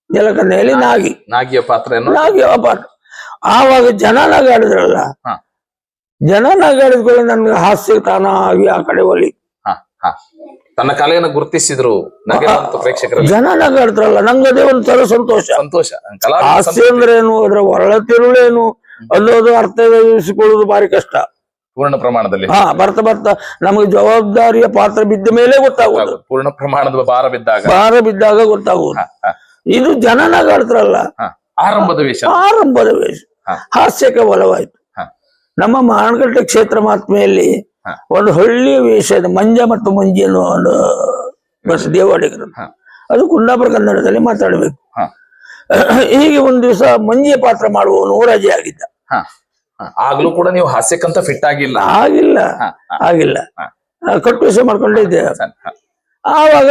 ಜಲಕನ್ಯೆಯಲ್ಲಿ ನಾಗಿಯ ಪಾತ್ರ ಪಾತ್ರ. ಆವಾಗ ಜನ ನಗಾಡಿದ್ರಲ್ಲ, ಹಾ. ಜನ ನಗಾಡಿದ್ಕೊಳ್ಳಿ ನನ್ಗೆ ಹಾಸ್ಯ ತಾನಾಗಿ ಆ ಕಡೆ ಒಲಿ. ತನ್ನ ಕಲೆಯನ್ನು ಗುರುತಿಸಿದ್ರು ಪ್ರೇಕ್ಷಕರು. ಜನ ನಗಾಡ್ತಾರಲ್ಲ, ನಂಗದೇ ಒಂಥರ ಸಂತೋಷ. ಹಾಸ್ಯ ಅಂದ್ರೇನು, ಅದ್ರ ಒಳ ತಿರುಳೇನು ಅನ್ನೋದು ಅರ್ಥೈಸಿಕೊಳ್ಳುವುದು ಭಾರಿ ಕಷ್ಟ. ಪೂರ್ಣ ಪ್ರಮಾಣದಲ್ಲಿ ಬರ್ತಾ ನಮಗೆ ಜವಾಬ್ದಾರಿಯ ಪಾತ್ರ ಬಿದ್ದ ಮೇಲೆ ಗೊತ್ತಾಗುವುದು. ಪೂರ್ಣ ಪ್ರಮಾಣದ ಭಾರ ಬಿದ್ದಾಗ ಗೊತ್ತಾಗುವುದು. ಇದು ಜನ ನಗಾಡ್ತಾರಲ್ಲ, ಆರಂಭದ ವೇಷ ಹಾಸ್ಯಕ್ಕೆ ಬಲವಾಯ್ತು. ನಮ್ಮ ಮಾರಣಗಟ್ಟೆ ಕ್ಷೇತ್ರ ಮಹಾತ್ಮೆಯಲ್ಲಿ ಒಂದು ಹಳ್ಳಿಯ ವೇಷ ಇದೆ, ಮಂಜ ಮತ್ತು ಮಂಜಿ ಅನ್ನೋ ಒಂದು ದೇವಾಡಿಗರು. ಅದು ಕುಂದಾಪುರ ಕನ್ನಡದಲ್ಲಿ ಮಾತಾಡಬೇಕು. ಹೀಗೆ ಒಂದು ದಿವಸ ಮಂಜಿಯ ಪಾತ್ರ ಮಾಡುವವನು ರಜೆ ಆಗಿದ್ದ. ಆಗ್ಲೂ ಕೂಡ ನೀವು ಹಾಸ್ಯಕ್ಕಂತ ಫಿಟ್ ಆಗಿಲ್ಲ. ಕಟ್ಟು ವೇಷ ಮಾಡ್ಕೊಂಡಿದ್ದೆ. ಆವಾಗ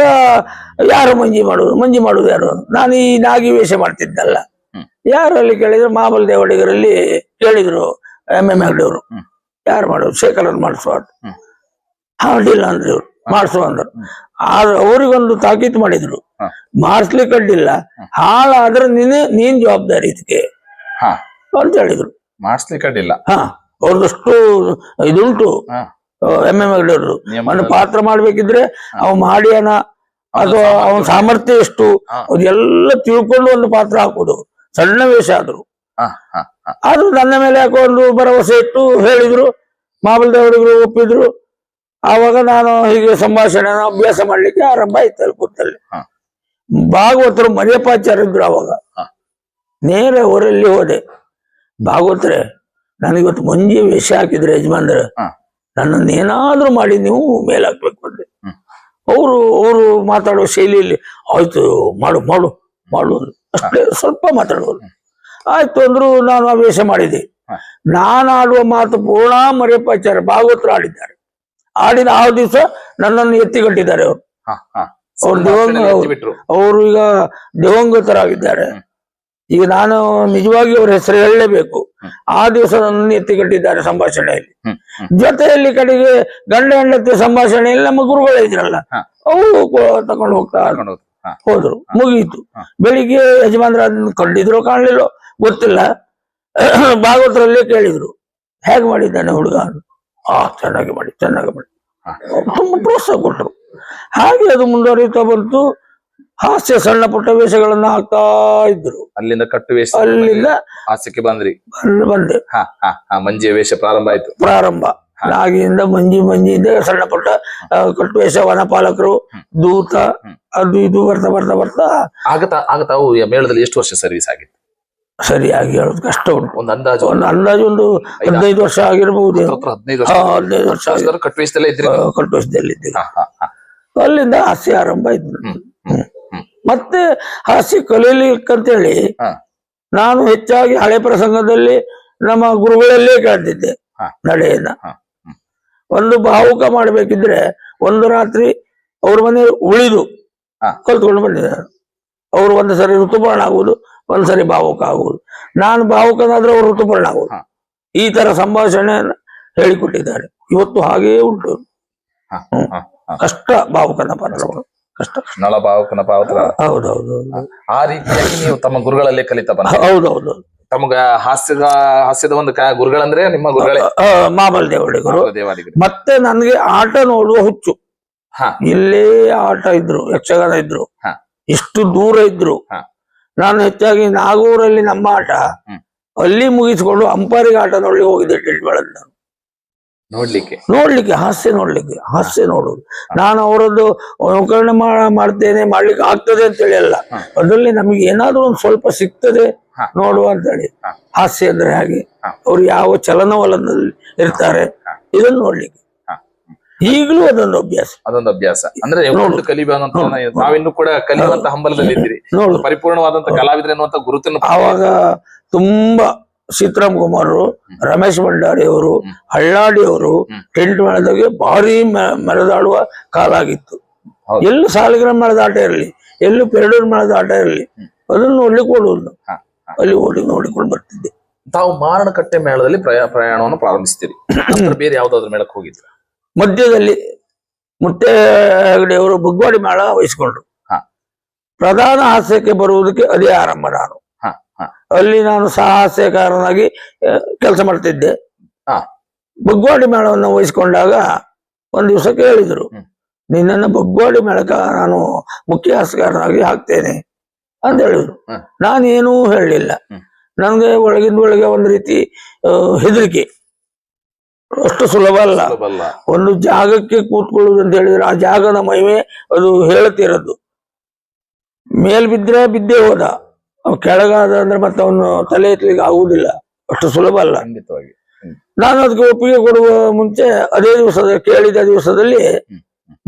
ಯಾರು ಮಂಜಿ ಮಾಡುದು ಯಾರು? ನಾನು ಈ ನಾಗಿ ವೇಷ ಮಾಡ್ತಿದ್ದಲ್ಲ. ಯಾರಲ್ಲಿ ಕೇಳಿದ್ರು, ಮಾಮೂಲು ದೇವಾಡಿಗರಲ್ಲಿ ಕೇಳಿದ್ರು, MM ಹೆಗ್ಡೆಯವರು ಯಾರು ಮಾಡೋರು, ಶೇಖರನ್ ಮಾಡಿಸುವ. ಅಡ್ಡಿಲ್ಲ ಅಂದ್ರೆ ಇವ್ರು ಮಾಡಿಸುವ ಅಂದ್ರು. ಆದ್ರೆ ಅವ್ರಿಗೊಂದು ತಾಕೀತು ಮಾಡಿದ್ರು, ಮಾಡಿಸ್ಲಿಕ್ಕೆ ಅಡ್ಡಿಲ್ಲ, ಹಾಳಾದ್ರೆ ನೀನ್ ಜವಾಬ್ದಾರಿ ಇದಕ್ಕೆ ಅಂತ ಹೇಳಿದ್ರು. ಮಾಡಿಸ್ಲಿಕ್ಕೆ ಅಡ್ಡಿಲ್ಲ. ಅವ್ರದಷ್ಟು ಇದುಂಟು. MM ಹೆಗ್ಡೆಯವರು ಒಂದು ಪಾತ್ರ ಮಾಡ್ಬೇಕಿದ್ರೆ ಅವ್ ಮಾಡಿಯನ ಅಥವಾ ಅವನ ಸಾಮರ್ಥ್ಯ ಎಷ್ಟು ಅದೆಲ್ಲ ತಿಳ್ಕೊಂಡು ಒಂದು ಪಾತ್ರ ಹಾಕೋದು. ಸಣ್ಣ ವೇಷ ಆದ್ರು ಅದು ನನ್ನ ಮೇಲೆ ಯಾಕೋ ಒಂದು ಭರವಸೆ ಇಟ್ಟು ಹೇಳಿದ್ರು. ಮಾಮೂಲ್ದೇವರಿಗೂ ಒಪ್ಪಿದ್ರು. ಆವಾಗ ನಾನು ಹೀಗೆ ಸಂಭಾಷಣೆ ಅಭ್ಯಾಸ ಮಾಡ್ಲಿಕ್ಕೆ ಆರಂಭ ಆಯ್ತು ಅಲ್ಲಿ ಕೂತಲ್ಲಿ. ಭಾಗವತರು ಮರಿಯಪ್ಪಾಚಾರ್ಯ ಇದ್ರು. ಅವಾಗ ನೇರ ಊರಲ್ಲಿ ಹೋದೆ. ಭಾಗವತರೇ, ನನಗಿವತ್ತು ಮಂಜಿ ವೇಷ ಹಾಕಿದ್ರೆ ಯಜಮಾನ್ರ, ನನ್ನನ್ನು ಏನಾದ್ರೂ ಮಾಡಿ ನೀವು ಮೇಲಾಕ್ಬೇಕು ಅಂದೆ. ಅವರು ಮಾತಾಡುವ ಶೈಲಿಯಲ್ಲಿ ಆಯ್ತು ಮಾಡು ಮಾಡು ಮಾಡು ಅಷ್ಟೇ, ಸ್ವಲ್ಪ ಮಾತಾಡುವರು. ಆಯ್ತು ಅಂದ್ರು. ನಾನು ಆ ವೇಷ ಮಾಡಿದೆ. ನಾನು ಆಡುವ ಮಾತು ಪೂರ್ಣ ಮರಿಯಪ್ಪಾಚಾರ್ಯ ಭಾಗವತರು ಆಡಿದ್ದಾರೆ. ಆಡಿದ ಆ ದಿವಸ ನನ್ನನ್ನು ಎತ್ತಿಗಟ್ಟಿದ್ದಾರೆ. ಅವರು ಈಗ ದಿವಂಗತರಾಗಿದ್ದಾರೆ. ಈಗ ನಾನು ನಿಜವಾಗಿ ಅವ್ರ ಹೆಸರು ಹೇಳಲೇಬೇಕು. ಆ ದಿವಸ ನನ್ನ ಎತ್ತಿಕಟ್ಟಿದ್ದಾರೆ ಸಂಭಾಷಣೆಯಲ್ಲಿ. ಜೊತೆಯಲ್ಲಿ ಕಡೆಗೆ ಗಂಡ ಹೆಂಡತಿ ಸಂಭಾಷಣೆಯಲ್ಲಿ ನಮ್ಮ ಗುರುಗಳೇ ಇದ್ರಲ್ಲ, ಅವರು ತಕೊಂಡು ಹೋಗ್ತಾ ಹೋದ್ರು. ಮುಗೀತು. ಬೆಳಿಗ್ಗೆ ಯಜಮಾನ್ರ ಅದನ್ನ ಕಂಡಿದ್ರು ಕಾಣ್ಲಿಲ್ಲೋ ಗೊತ್ತಿಲ್ಲ. ಭಾಗವತರಲ್ಲೇ ಕೇಳಿದ್ರು, ಹೇಗ್ ಮಾಡಿದ್ದಾನೆ ಹುಡುಗ? ಚೆನ್ನಾಗಿ ಮಾಡಿ ತುಂಬಾ ಪ್ರೋತ್ಸಾಹ ಕೊಟ್ಟರು. ಹಾಗೆ ಅದು ಮುಂದುವರಿತಾ ಬಂತು. ಹಾಸ್ಯ ಸಣ್ಣ ಪುಟ್ಟ ವೇಷಗಳನ್ನ ಹಾಕ್ತಾ ಇದ್ರು. ಅಲ್ಲಿಂದ ಕಟ್ಟು ವೇಷ, ಅಲ್ಲಿಂದ ಹಾಸ್ಯಕ್ಕೆ ಬಂದ್ರಿ. ಬಂದೆ. ಮಂಜಿಯ ವೇಷ ಪ್ರಾರಂಭ ಆಯ್ತು. ನಾಗಿಯಿಂದ ಮಂಜಿಯಿಂದ ಸಣ್ಣ ಪುಟ್ಟ ಕಟ್ಟು ವೇಷ, ವನಪಾಲಕರು, ದೂತ, ಅದು ಇದು ಬರ್ತಾ ಆಗತಾ ಅವು ಮೇಳದಲ್ಲಿ ಎಷ್ಟು ವರ್ಷ ಸರ್ವಿಸ್ ಆಗಿತ್ತು? ಸರಿಯಾಗಿ ಹೇಳೋದು ಕಷ್ಟ ಉಂಟು. ಒಂದು ಅಂದಾಜು ಒಂದು 15 ವರ್ಷ ಆಗಿರ್ಬಹುದು. 15 ವರ್ಷ ಕಟ್ಟುವೇಷದಲ್ಲಿ ಇದ್ದೀವಿ. ಅಲ್ಲಿಂದ ಹಾಸ್ಯ ಆರಂಭ ಆಯ್ತು. ಮತ್ತೆ ಹಾಸ್ಯ ಕಲೀಲಿಕ್ಕಂತೇಳಿ ನಾನು ಹೆಚ್ಚಾಗಿ ಹಳೆ ಪ್ರಸಂಗದಲ್ಲಿ ನಮ್ಮ ಗುರುಗಳಲ್ಲೇ ಕೇಳ್ತಿದ್ದೆ ನಡೆಯನ್ನ. ಒಂದು ಭಾವುಕ ಮಾಡ್ಬೇಕಿದ್ರೆ ಒಂದು ರಾತ್ರಿ ಅವ್ರ ಮನೆ ಉಳಿದು ಕಲ್ತ್ಕೊಂಡು ಬಂದಿದ್ದಾರೆ. ಅವ್ರು ಒಂದು ಸರಿ ಋತುಪರ್ಣ ಆಗುವುದು, ಒಂದ್ಸರಿ ಭಾವುಕ ಆಗುವುದು. ನಾನು ಭಾವುಕನಾದ್ರೆ ಅವ್ರು ಋತುಪರ್ಣ ಆಗುವುದು. ಈ ತರ ಸಂಭಾಷಣೆಯನ್ನ ಹೇಳಿಕೊಟ್ಟಿದ್ದಾರೆ. ಇವತ್ತು ಹಾಗೇ ಉಂಟು. ಕಷ್ಟ ಭಾವುಕನ ಪಾತ್ರಗಳು, ಕಷ್ಟ. ನಳ ಭಾವುಕನ ಪಾತ್ರ. ಹೌದೌದು. ಆ ರೀತಿಯಾಗಿ ನೀವು ತಮ್ಮ ಗುರುಗಳಲ್ಲೇ ಕಲಿತಾ ಬಂದ. ಹೌದೌದು. ತಮಗ ಹಾಸ್ಯದ ಒಂದು ಗುರುಗಳಂದ್ರೆ ನಿಮ್ಮ ಗುರುಗಳೇ ಮಾಬಲ್ ದೇವಾಡಿಗರು. ಮತ್ತೆ ನನ್ಗೆ ಆಟ ನೋಡುವ ಹುಚ್ಚು. ಇಲ್ಲೇ ಆಟ ಇದ್ರು, ಯಕ್ಷಗಾನ ಇದ್ರು, ಇಷ್ಟು ದೂರ ಇದ್ರು. ನಾನು ಹೆಚ್ಚಾಗಿ ನಾಗೂರಲ್ಲಿ ನಮ್ಮ ಆಟ ಅಲ್ಲಿ ಮುಗಿಸ್ಕೊಂಡು ಅಂಪಾರಿಗೆ ಆಟ ನೋಡ್ಲಿಕ್ಕೆ ಹೋಗಿದ್ದೆ. ಟಿಟ್ವಾಳಲ್ಲಿ ನೋಡ್ಲಿಕ್ಕೆ ಹಾಸ್ಯ ನೋಡುದು. ನಾನು ಅವರದ್ದು ಅನುಕರಣೆ ಮಾಡ್ತೇನೆ, ಮಾಡ್ಲಿಕ್ಕೆ ಆಗ್ತದೆ ಅಂತೇಳಿ ಅಲ್ಲ, ಅದರಲ್ಲಿ ನಮಗೆ ಏನಾದ್ರೂ ಒಂದು ಸ್ವಲ್ಪ ಸಿಗ್ತದೆ ನೋಡುವ ಅಂತೇಳಿ. ಹಾಸ್ಯ ಅಂದ್ರೆ ಹಾಗೆ, ಅವ್ರು ಯಾವ ಚಲನವಲನದಲ್ಲಿ ಇರ್ತಾರೆ ಇದನ್ನು ನೋಡ್ಲಿಕ್ಕೆ. ಈಗಲೂ ಅದೊಂದು ಅಭ್ಯಾಸ. ಅಂದ್ರೆ ನಾವಿನ್ನು ಕೂಡ ಕಲಿಯುವಂತ ಹಂಬಲದಲ್ಲಿ ಇದ್ದೀರಿ. ಪರಿಪೂರ್ಣವಾದಂತ ಕಲಾವಿದ್ರ ಎನ್ನುವಂತ ಗುರುತನ್ನು ಆವಾಗ ತುಂಬಾ ಸೀತಾರಾಮ್ ಕುಮಾರ್, ರಮೇಶ್ ಭಂಡಾರಿ ಅವರು, ಹಳ್ಳಾಡಿ ಅವರು ಟೆಂಟ್ ಮೇಳದಾಗೆ ಭಾರಿ ಮೆರೆದಾಡುವ ಕಾಲ ಆಗಿತ್ತು. ಎಲ್ಲೂ ಸಾಲಿಗ್ರಾಮ ಮೇಳದ ಆಟ ಇರಲಿ, ಎಲ್ಲೂ ಪೆರಡೂರು ಮೇಳದ ಆಟ ಇರಲಿ, ಅದನ್ನು ನೋಡ್ಲಿಕ್ಕೆ ಕೊಡುವುದು. ಅಲ್ಲಿ ನೋಡಿಕೊಂಡು ಬರ್ತಿದ್ದೆ. ತಾವು ಮಾರಣಕಟ್ಟೆ ಮೇಳದಲ್ಲಿ ಪ್ರಯಾಣವನ್ನು ಪ್ರಾರಂಭಿಸ್ತೀರಿ. ಬೇರೆ ಯಾವ್ದಾದ್ರು ಮೇಳಕ್ಕೆ ಹೋಗಿದ್ರು? ಮಧ್ಯದಲ್ಲಿ ಮುತ್ತೆ ಹೆಗಡೆಯವರು ಬುಗ್ವಾಡಿ ಮೇಳ ವಹಿಸಿಕೊಂಡ್ರು. ಪ್ರಧಾನ ಹಾಸ್ಯಕ್ಕೆ ಬರುವುದಕ್ಕೆ ಅದೇ ಆರಂಭ. ನಾನು ಅಲ್ಲಿ ನಾನು ಸಾಹಸ್ಯಕಾರನಾಗಿ ಕೆಲಸ ಮಾಡ್ತಿದ್ದೆ. ಬುಗ್ವಾಡಿ ಮೇಳವನ್ನು ವಹಿಸಿಕೊಂಡಾಗ ಒಂದ್ ದಿವಸ ಕೇಳಿದ್ರು, ನಿನ್ನನ್ನು ಬುಗ್ವಾಡಿ ಮೇಳಕ್ಕೆ ನಾನು ಮುಖ್ಯ ಹಾಸ್ಯಕಾರನಾಗಿ ಹಾಕ್ತೇನೆ ಅಂತ ಹೇಳಿದ್ರು. ನಾನೇನೂ ಹೇಳಲಿಲ್ಲ. ನನ್ಗೆ ಒಳಗಿಂದ ಒಳಗೆ ಒಂದು ರೀತಿ ಹೆದರಿಕೆ. ಅಷ್ಟು ಸುಲಭ ಅಲ್ಲ. ಒಂದು ಜಾಗಕ್ಕೆ ಕೂತ್ಕೊಳ್ಳುವುದು ಅಂತ ಹೇಳಿದ್ರೆ ಆ ಜಾಗದ ಮಹಿಮೆ ಅದು ಹೇಳುತ್ತಿರೋದು. ಮೇಲ್ ಬಿದ್ರೆ ಬಿದ್ದೇ ಹೋದ, ಕೆಳಗಾದ ಅಂದ್ರೆ ಮತ್ತೆ ಅವನು ತಲೆ ಎತ್ತಲಿಕ್ಕೆ ಆಗುವುದಿಲ್ಲ. ಅಷ್ಟು ಸುಲಭ ಅಲ್ಲ. ನಾನು ಅದಕ್ಕೆ ಒಪ್ಪಿಗೆ ಕೊಡುವ ಮುಂಚೆ ಅದೇ ಕೇಳಿದ ದಿವಸದಲ್ಲಿ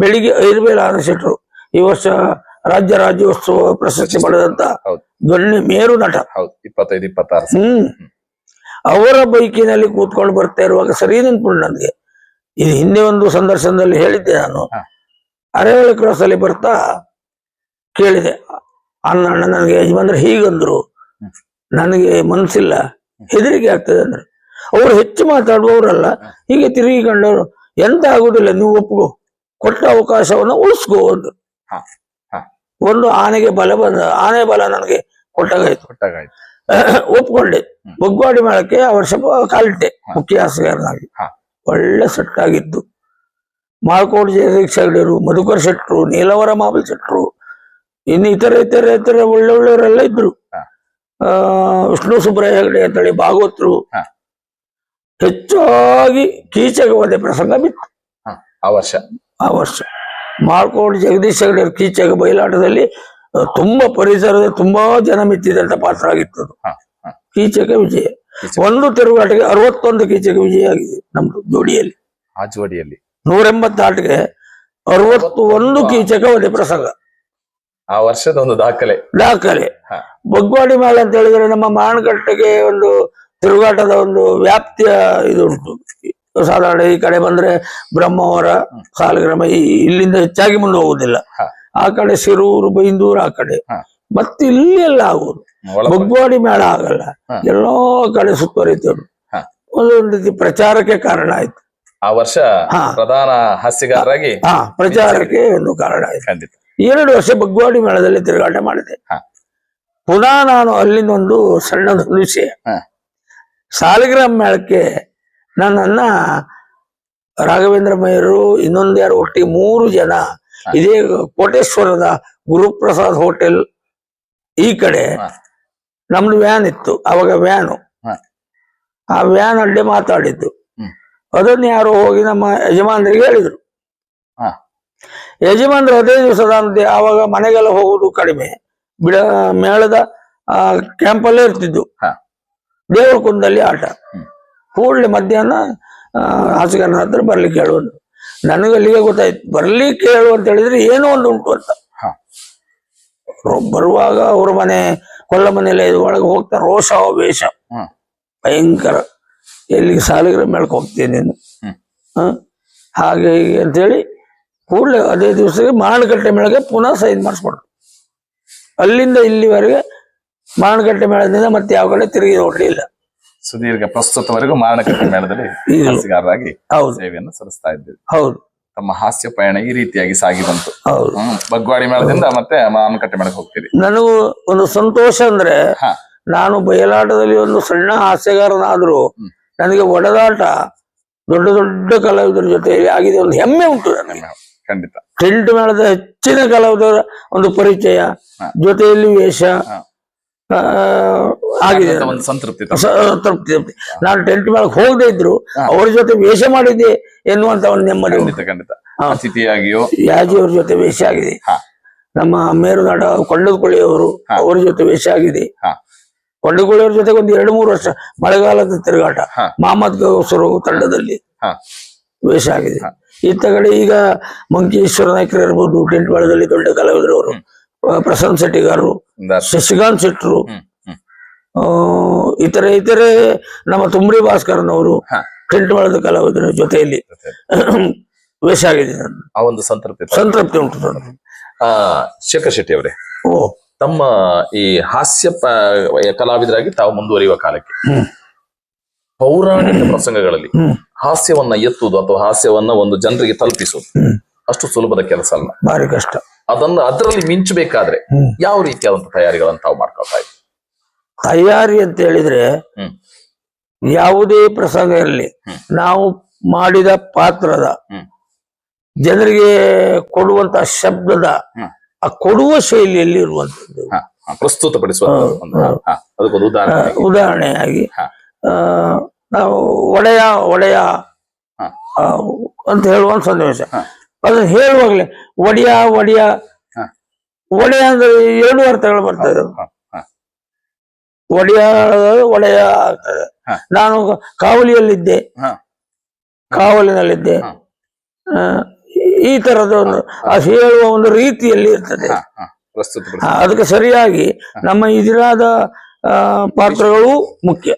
ಬೆಳಿಗ್ಗೆ ಐರ್ಬೇಲ ಶೆಟ್ರು, ಈ ವರ್ಷ ರಾಜ್ಯೋತ್ಸವ ಪ್ರಶಸ್ತಿ ಪಡೆದಂತ ಗಣ್ಯ ಮೇರು ನಟ, 25-26 ಅವರ ಬೈಕಿನಲ್ಲಿ ಕೂತ್ಕೊಂಡು ಬರ್ತಾ ಇರುವಾಗ ಸರಿ ನೆನ್ಪುಂಡು ನನಗೆ. ಇದು ಹಿಂದೆ ಒಂದು ಸಂದರ್ಶನದಲ್ಲಿ ಹೇಳಿದ್ದೆ ನಾನು. ಅರೆಹಳ್ಳಿ ಕ್ರಾಸ್ ಅಲ್ಲಿ ಬರ್ತಾ ಕೇಳಿದೆ, ಅಣ್ಣ ನನಗೆ ಯಜಮಾನ್ರು ಹೀಗಂದ್ರು, ನನಗೆ ಮನ್ಸಿಲ್ಲ, ಹೆದರಿಕೆ ಆಗ್ತದೆ ಅಂದ್ರೆ. ಅವ್ರು ಹೆಚ್ಚು ಮಾತಾಡುವವರಲ್ಲ, ಹೀಗೆ ತಿರುಗಿಕೊಂಡವರು, ಎಂತ ಆಗುದಿಲ್ಲ, ನೀವು ಒಪ್ಕೋ, ಕೊಟ್ಟ ಅವಕಾಶವನ್ನು ಉಳಿಸ್ಕೋ ಅಂದ್ರು. ಒಂದು ಆನೆಗೆ ಆನೆ ಬಲ ನನಗೆ ಕೊಟ್ಟಾಗಾಯ್ತು. ಒಪ್ಕೊಂಡೆ. ಬುಗ್ವಾಡಿ ಮೇಳಕ್ಕೆ ಆ ವರ್ಷ ಕಾಲಿಟ್ಟೆ ಮುಖ್ಯ ಹಾಸ್ಯಗಾರನಾಗಿ. ಒಳ್ಳೆ ಸೆಟ್ ಆಗಿತ್ತು. ಮಾಳ್ಕೋಡ್ ಜಗದೀಶ್ ಹೆಗಡೆಯರು, ಮಧುಕರ್ ಶೆಟ್ರು, ನೀಲವರ ಮಾಬಲ್ ಶೆಟ್ರು, ಇನ್ನು ಇತರ ಒಳ್ಳೊಳ್ಳೆಯವರೆಲ್ಲ ಇದ್ರು. ವಿಷ್ಣು ಸುಬ್ರಹ್ಯ ಹೆಗಡೆ ಅಂತೇಳಿ ಭಾಗವತರು. ಹೆಚ್ಚಾಗಿ ಕೀಚಕ ವಧೆ ಪ್ರಸಂಗ ಬಿತ್ತು ಆ ವರ್ಷ. ಮಾಳ್ಕೋಡ್ ಜಗದೀಶ್ ಹೆಗಡೆಯವರು ಕೀಚಕ ಬಯಲಾಟದಲ್ಲಿ ತುಂಬಾ ಪರಿಸರದ ತುಂಬಾ ಜನ ಮೆಚ್ಚಿದಂತ ಪಾತ್ರ ಆಗಿತ್ತು ಅದು. ಕೀಚಕ ವಿಜಯ, ಒಂದು ತಿರುಗಾಟಿಗೆ 61 ಕೀಚಕ ವಿಜಯ ಆಗಿದೆ ನಮ್ದು ಜೋಡಿಯಲ್ಲಿ. 180 ಆಟಕ್ಕೆ 61 ಕೀಚಕ ವಧೆ ಪ್ರಸಂಗ. ಆ ವರ್ಷದ ಒಂದು ದಾಖಲೆ. ಬಗ್ವಾಡಿ ಮೇಳ ಅಂತ ಹೇಳಿದ್ರೆ ನಮ್ಮ ಮಾರಣಕಟ್ಟೆಗೆ ಒಂದು ತಿರುಗಾಟದ ಒಂದು ವ್ಯಾಪ್ತಿಯ ಇದು ಉಂಟು. ಸಾಧಾರಣ ಈ ಕಡೆ ಬಂದ್ರೆ ಬ್ರಹ್ಮಾವರ, ಸಾಲಿಗ್ರಾಮ, ಇಲ್ಲಿಂದ ಹೆಚ್ಚಾಗಿ ಮುಂದೆ ಹೋಗುದಿಲ್ಲ. ಆ ಕಡೆ ಸಿರೂರು, ಬೈಂದೂರು, ಆ ಕಡೆ ಮತ್ತೆ ಇಲ್ಲಿ ಎಲ್ಲ ಆಗುದು. ಬಗ್ವಾಡಿ ಮೇಳ ಆಗಲ್ಲ, ಎಲ್ಲೋ ಕಡೆ ಸುತ್ತುವರಿತೇವೆ. ಒಂದೊಂದು ರೀತಿ ಪ್ರಚಾರಕ್ಕೆ ಕಾರಣ ಆಯ್ತು. ಆ ವರ್ಷ ಪ್ರಧಾನ ಹಾಸ್ಯಗಾರರಾಗಿ ಪ್ರಚಾರಕ್ಕೆ ಒಂದು ಕಾರಣ ಆಯ್ತು. ಖಂಡಿತ 2 ವರ್ಷ ಬಗ್ವಾಡಿ ಮೇಳದಲ್ಲಿ ತಿರುಗಾಟ ಮಾಡಿದೆ. ಪುನಃ ನಾನು ಅಲ್ಲಿಂದ ಒಂದು ಸಣ್ಣದೊಂದು ವಿಷಯ, ಸಾಲಿಗ್ರಾಮ ಮೇಳಕ್ಕೆ ನನ್ನನ್ನ ರಾಘವೇಂದ್ರ ಮಯ್ಯರು ಇನ್ನೊಂದು ಯಾರು ಒಟ್ಟಿಗೆ 3 ಜನ ಇದೇ ಕೋಟೇಶ್ವರದ ಗುರುಪ್ರಸಾದ್ ಹೋಟೆಲ್ ಈ ಕಡೆ ನಮ್ದು ವ್ಯಾನ್ ಇತ್ತು. ಅವಾಗ ವ್ಯಾನು, ಆ ವ್ಯಾನ್ ಅಡ್ಡೆ ಮಾತಾಡಿದ್ದು. ಅದನ್ನ ಯಾರೋ ಹೋಗಿ ನಮ್ಮ ಯಜಮಾನರಿಗೆ ಹೇಳಿದ್ರು. ಯಜಮಾನ್ರು ಅದೇ ದಿವಸದ ಆವಾಗ ಮನೆಗೆಲ್ಲ ಹೋಗುದು ಕಡಿಮೆ, ಮೇಳದ ಕ್ಯಾಂಪಲ್ಲೇ ಇರ್ತಿದ್ದು. ದೇವರ ಕುಂದಲ್ಲಿ ಆಟ. ಕೂಡಲೇ ಮಧ್ಯಾಹ್ನ ಹಾಸಿಗೆನ ಹತ್ರ ಬರ್ಲಿಕ್ಕೆ ಹೇಳುವುದು. ನನಗೆ ಅಲ್ಲಿಗೆ ಗೊತ್ತಾಯ್ತು, ಬರ್ಲಿಕ್ಕೆ ಹೇಳು ಅಂತ ಹೇಳಿದ್ರೆ ಏನೋ ಒಂದು ಉಂಟು ಅಂತ. ಬರುವಾಗ ಅವ್ರ ಮನೆ ಕೊಲ್ಲ ಮನೆಯಲ್ಲ ಒಳಗೆ ಹೋಗ್ತಾ ರೋಷ ವೇಷ ಭಯಂಕರ. ಎಲ್ಲಿಗೆ ಸಾಲಿಗ್ರಾಮ ಮೇಳಕ್ಕೆ ಹೋಗ್ತೀನಿ ನೀನು, ಹಾಗೆ ಹೀಗೆ ಅಂತೇಳಿ ಕೂಡಲೇ ಅದೇ ದಿವಸಕ್ಕೆ ಮಾರಣಕಟ್ಟೆ ಮೇಳಕ್ಕೆ ಪುನಃ ಸೈನ್ ಮಾಡಿಸ್ಕೊಡು. ಅಲ್ಲಿಂದ ಇಲ್ಲಿವರೆಗೆ ಮಾರಣಕಟ್ಟೆ ಮೇಳದಿಂದ ಮತ್ತೆ ಯಾವ ಕಡೆ ತಿರುಗಿ ನೋಡ್ಲಿಲ್ಲ. ಸುದೀರ್ಘ ಪ್ರಸ್ತುತವರೆಗೂ ಮಾರಣಕಟ್ಟೆ ಮೇಳದಲ್ಲಿ ಹಾಸ್ಯಗಾರರಾಗಿ ಸೇವೆಯನ್ನು ಸಲ್ಲಿಸ್ತಾ ಇದ್ದೀವಿ. ಹೌದು, ತಮ್ಮ ಹಾಸ್ಯ ಪಯಣ ಈ ರೀತಿಯಾಗಿ ಸಾಗಿ ಬಂತು. ಹೌದು. ಬಗ್ವಾಡಿ ಮೇಳದಿಂದ ಮತ್ತೆ ಮಾರಣಕಟ್ಟೆ ಮೇಳಕ್ಕೆ ಹೋಗ್ತೀರಿ. ನನಗೂ ಒಂದು ಸಂತೋಷ ಅಂದ್ರೆ, ನಾನು ಬಯಲಾಟದಲ್ಲಿ ಒಂದು ಸಣ್ಣ ಹಾಸ್ಯಗಾರನಾದ್ರೂ ನನಗೆ ಒಡೆದಾಟ ದೊಡ್ಡ ದೊಡ್ಡ ಕಲಾವಿದರ ಜೊತೆ ಆಗಿದೆ, ಒಂದು ಹೆಮ್ಮೆ ಉಂಟು ನನಗೆ. ಖಂಡಿತ. ಟೆಂಟ್ ಮೇಳದ ಹೆಚ್ಚಿನ ಕಲಾವಿದರ ಒಂದು ಪರಿಚಯ, ಜೊತೆಯಲ್ಲಿ ವೇಷ ಆಗಿದೆ, ಸಂತೃಪ್ತಿ. ನಾನು ಟೆಂಟ್ ಮೇಳಕ್ಕೆ ಹೋಗದೆ ಇದ್ರು ಅವ್ರ ಜೊತೆ ವೇಷ ಮಾಡಿದ್ದೆ ಎನ್ನುವಂತ ಒಂದು ನೆಮ್ಮದಿ. ಖಂಡಿತ. ಅತಿಥಿಯಾಗಿಯೋ ಯಾಜಿಯವ್ರ ಜೊತೆ ವೇಷ ಆಗಿದೆ. ನಮ್ಮ ಮೇರುನಾಡ ಕೊಂಡದಕೊಳ್ಳಿಯವರು, ಅವ್ರ ಜೊತೆ ವೇಷ ಆಗಿದೆ. ಕೊಂಡದಕೊಳ್ಳಿಯವ್ರ ಜೊತೆಗೆ ಒಂದು 2-3 ವರ್ಷ ಮಳೆಗಾಲದ ತಿರುಗಾಟ ಮಹಮ್ಮದ್ ಗೌಸರು ತಂಡದಲ್ಲಿ ವೇಷ ಆಗಿದೆ. ಇತ್ತ ಕಡೆ ಈಗ ಮಂಕೇಶ್ವರ ನಾಯ್ಕರು ಇರ್ಬೋದು, ಟೆಂಟ್ ಮೇಳದಲ್ಲಿ ದೊಡ್ಡ ಕಲಾವಿದರವರು, ಪ್ರಸನ್ನ ಶೆಟ್ಟಿಗಾರರು, ಶಶಿಕಾಂತ್ ಶೆಟ್ಟರು, ಇತರೆ ನಮ್ಮ ತುಮ್ರಿ ಭಾಸ್ಕರನವರು ಟೆಂಟ್ ಮೇಳದ ಕಲಾವಿದರ ಜೊತೆಯಲ್ಲಿ ವೇಷ ಆಗಿದೆ. ಆ ಒಂದು ಸಂತೃಪ್ತಿ ಉಂಟು. ಶೇಖರ್ ಶೆಟ್ಟಿ ಅವರೇ, ತಮ್ಮ ಈ ಹಾಸ್ಯ ಕಲಾವಿದರಾಗಿ ತಾವು ಮುಂದುವರಿಯುವ ಕಾಲಕ್ಕೆ ಪೌರಾಣಿಕ ಪ್ರಸಂಗಗಳಲ್ಲಿ ಹಾಸ್ಯವನ್ನ ಎತ್ತುವುದು ಅಥವಾ ಹಾಸ್ಯವನ್ನ ಒಂದು ಜನರಿಗೆ ತಲುಪಿಸುವುದು ಅಷ್ಟು ಸುಲಭದ ಕೆಲಸ ಅಲ್ಲ, ಭಾರಿ ಕಷ್ಟ. ಅದರಲ್ಲಿ ಮಿಂಚಬೇಕಾದ್ರೆ ಯಾವ ರೀತಿಯಾದಂತಹ ತಯಾರಿಗಳನ್ನು ತಾವು ಮಾಡ್ಕೊಳ್ತಾ ಇದ್ದೀವಿ? ತಯಾರಿ ಅಂತ ಹೇಳಿದ್ರೆ, ಯಾವುದೇ ಪ್ರಸಂಗ ಇರಲಿ, ನಾವು ಮಾಡಿದ ಪಾತ್ರದ ಜನರಿಗೆ ಕೊಡುವಂತ ಶಬ್ದದ ಆ ಕೊಡುವ ಶೈಲಿಯಲ್ಲಿ ಇರುವಂತದ್ದು ಪ್ರಸ್ತುತಪಡಿಸುವ ಉದಾಹರಣೆಯಾಗಿ ನಾವು ಒಡೆಯ ಅಂತ ಹೇಳುವ ಸನ್ನಿವೇಶ. ಅದನ್ನ ಹೇಳುವಾಗ್ಲೇ ಒಡೆಯ ಅಂದ್ರೆ 2 ಅರ್ಥಗಳು ಬರ್ತದೆ. ಒಡೆಯ ಆಗ್ತದೆ. ನಾನು ಕಾವಲಿನಲ್ಲಿದ್ದೆ, ಈ ತರದ ಒಂದು ಹೇಳುವ ಒಂದು ರೀತಿಯಲ್ಲಿ ಇರ್ತದೆ. ಅದಕ್ಕೆ ಸರಿಯಾಗಿ ನಮ್ಮ ಇದಿರಾದ ಪಾತ್ರಗಳು ಮುಖ್ಯ.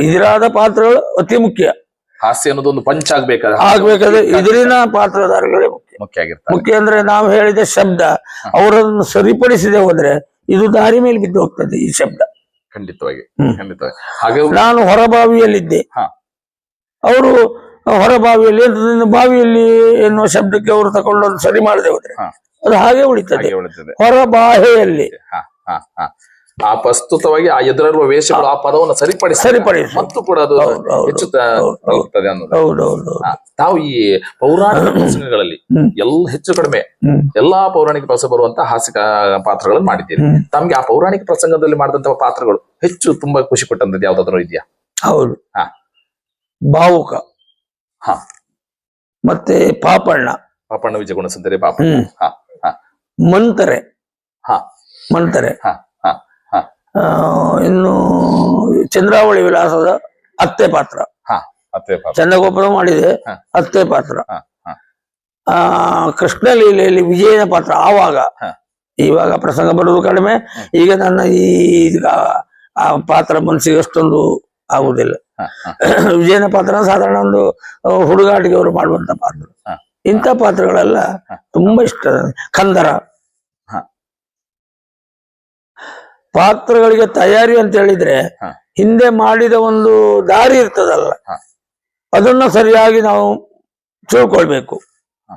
ಇದಿರಾದ ಪಾತ್ರಗಳು ಅತಿ ಮುಖ್ಯ. ಹಾಸ್ಯ ಅನ್ನೋದು ಒಂದು ಪಂಚ್ ಆಗ್ಬೇಕಾದ್ರೆ ಇದರಿನ ಪಾತ್ರಧಾರಿಗಳೇ ಮುಖ್ಯ. ಅಂದ್ರೆ ನಾವು ಹೇಳಿದ ಶಬ್ದ ಅವರನ್ನು ಸರಿಪಡಿಸದೆ ಹೋದ್ರೆ ಇದು ದಾರಿ ಮೇಲೆ ಬಿದ್ದು ಹೋಗ್ತದೆ ಈ ಶಬ್ದ. ಖಂಡಿತವಾಗಿ. ನಾನು ಹೊರಬಾವಿಯಲ್ಲಿದ್ದೆ, ಅವರು ಹೊರಬಾವಿಯಲ್ಲಿ ಬಾವಿಯಲ್ಲಿ ಎನ್ನುವ ಶಬ್ದಕ್ಕೆ ಅವರು ತಗೊಂಡು ಸರಿ ಮಾಡದೆ ಹೋದ್ರೆ ಅದು ಹಾಗೆ ಉಳಿತದೆ. ಹೊರಬಾಹೆಯಲ್ಲಿ ಆ ಪ್ರಸ್ತುತವಾಗಿ ಆ ಎದುರಿರುವ ವೇಷಗಳು ಆ ಪದವನ್ನು ಸರಿಪಡಿಸಿ ಮತ್ತು ಕೂಡ ಅದು ಹೆಚ್ಚು ತಲುಪುತ್ತದೆ ಅನ್ನೋದು. ತಾವು ಈ ಪೌರಾಣಿಕ ಪ್ರಸಂಗಗಳಲ್ಲಿ ಹೆಚ್ಚು ಕಡಿಮೆ ಎಲ್ಲಾ ಪೌರಾಣಿಕ ಪ್ರಸಂಗ ಬರುವಂತ ಹಾಸ್ಯ ಪಾತ್ರಗಳನ್ನು ಮಾಡಿದ್ದೀರಿ. ತಮ್ಗೆ ಆ ಪೌರಾಣಿಕ ಪ್ರಸಂಗದಲ್ಲಿ ಮಾಡಿದಂತಹ ಪಾತ್ರಗಳು ಹೆಚ್ಚು ತುಂಬಾ ಖುಷಿ ಪಟ್ಟಂತದ್ದು ಯಾವ್ದಾದ್ರು ಇದೆಯಾ? ಹೌದು, ಭಾವುಕ, ಮತ್ತೆ ಪಾಪಣ್ಣ ವಿಜಯಗುಣ ಸುಂದರಿ, ಪಾಪಣ್ಣ, ಮಂತರೆ, ಇನ್ನು ಚಂದ್ರಾವಳಿ ವಿಲಾಸದ ಅತ್ತೆ ಪಾತ್ರ, ಚಂದಗೋಪುರ ಮಾಡಿದೆ ಅತ್ತೆ ಪಾತ್ರ, ಕೃಷ್ಣಲೀಲೆಯಲ್ಲಿ ವಿಜಯನ ಪಾತ್ರ. ಇವಾಗ ಪ್ರಸಂಗ ಬರುವುದು ಕಡಿಮೆ. ಈಗ ನನ್ನ ಆ ಪಾತ್ರ ಮನಸ್ಸಿಗೆ ಅಷ್ಟೊಂದು ಆಗುದಿಲ್ಲ. ವಿಜಯನ ಪಾತ್ರ ಸಾಧಾರಣ ಒಂದು ಹುಡುಗಾಟಿಗೆ ಅವರು ಮಾಡುವಂತ ಪಾತ್ರ. ಇಂಥ ಪಾತ್ರಗಳೆಲ್ಲ ತುಂಬಾ ಇಷ್ಟ. ಕಂದರ ಪಾತ್ರಗಳಿಗೆ ತಯಾರಿ ಅಂತ ಹೇಳಿದ್ರೆ ಹ. ಹಿಂದೆ ಮಾಡಿದ ಒಂದು ದಾರಿ ಇರ್ತದಲ್ಲ, ಹ. ಅದನ್ನ ಸರಿಯಾಗಿ ನಾವು ತಿಳ್ಕೊಳ್ಬೇಕು. ಹ.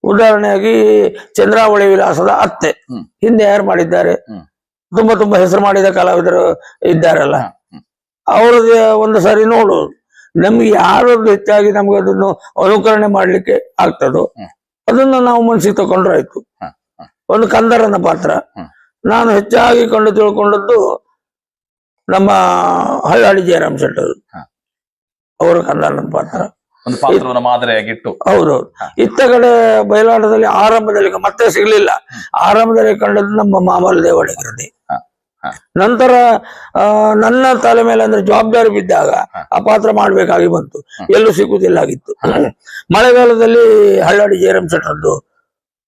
ಉದಾಹರಣೆಯಾಗಿ ಚಂದ್ರಾವಳಿ ವಿಲಾಸದ ಅತ್ತೆ ಹ್ಮ್. ಹಿಂದೆ ಯಾರು ಮಾಡಿದ್ದಾರೆ, ಹ್ಮ್. ತುಂಬಾ ಹೆಸರು ಮಾಡಿದ ಕಲಾವಿದರು ಇದ್ದಾರಲ್ಲ, ಹ್ಮ್. ಅವ್ರದ್ದು ಒಂದು ಸಾರಿ ನೋಡುವುದು. ನಮ್ಗೆ ಯಾರದ್ದು ಹೆಚ್ಚಾಗಿ ನಮ್ಗೆ ಅದನ್ನು ಅನುಕರಣೆ ಮಾಡ್ಲಿಕ್ಕೆ ಆಗ್ತದೋ ಹ್ಮ್. ಅದನ್ನ ನಾವು ಮನಸ್ಸಿಗೆ ತಕೊಂಡ್ರೆ ಆಯ್ತು. ಹ. ಹ. ಒಂದು ಕಂದರನ ಪಾತ್ರ ಹ್ಮ್. ನಾನು ಹೆಚ್ಚಾಗಿ ತಿಳ್ಕೊಂಡದ್ದು ನಮ್ಮ ಹಳ್ಳಾಡಿ ಜಯರಾಮ್ ಶೆಟ್ಟರು, ಹ. ಅವರ ಕಂದರನ ಪಾತ್ರ. ಒಂದು ಪಾತ್ರವನ್ನು ಮಾದರಿಯಾಗಿಟ್ಟು. ಹೌದೌದು. ಇತ್ತ ಕಡೆ ಬಯಲಾಟದಲ್ಲಿ ಆರಂಭದಲ್ಲಿ ಮತ್ತೆ ಸಿಗ್ಲಿಲ್ಲ. ಆರಂಭದಲ್ಲಿ ಕಂಡದ್ದು ನಮ್ಮ ಮಾಮಲ್ ದೇವಡಿಗರದಿ. ಹ. ಹ. ನಂತರ ನನ್ನ ತಲೆ ಮೇಲೆ ಅಂದ್ರೆ ಜವಾಬ್ದಾರಿ ಬಿದ್ದಾಗ ಆ ಪಾತ್ರ ಮಾಡ್ಬೇಕಾಗಿ ಬಂತು, ಎಲ್ಲೂ ಸಿಗುವುದಿಲ್ಲ ಆಗಿತ್ತು. ಮಳೆಗಾಲದಲ್ಲಿ ಹಳ್ಳಾಡಿ ಜಯರಾಮ್ ಶೆಟ್ಟರದ್ದು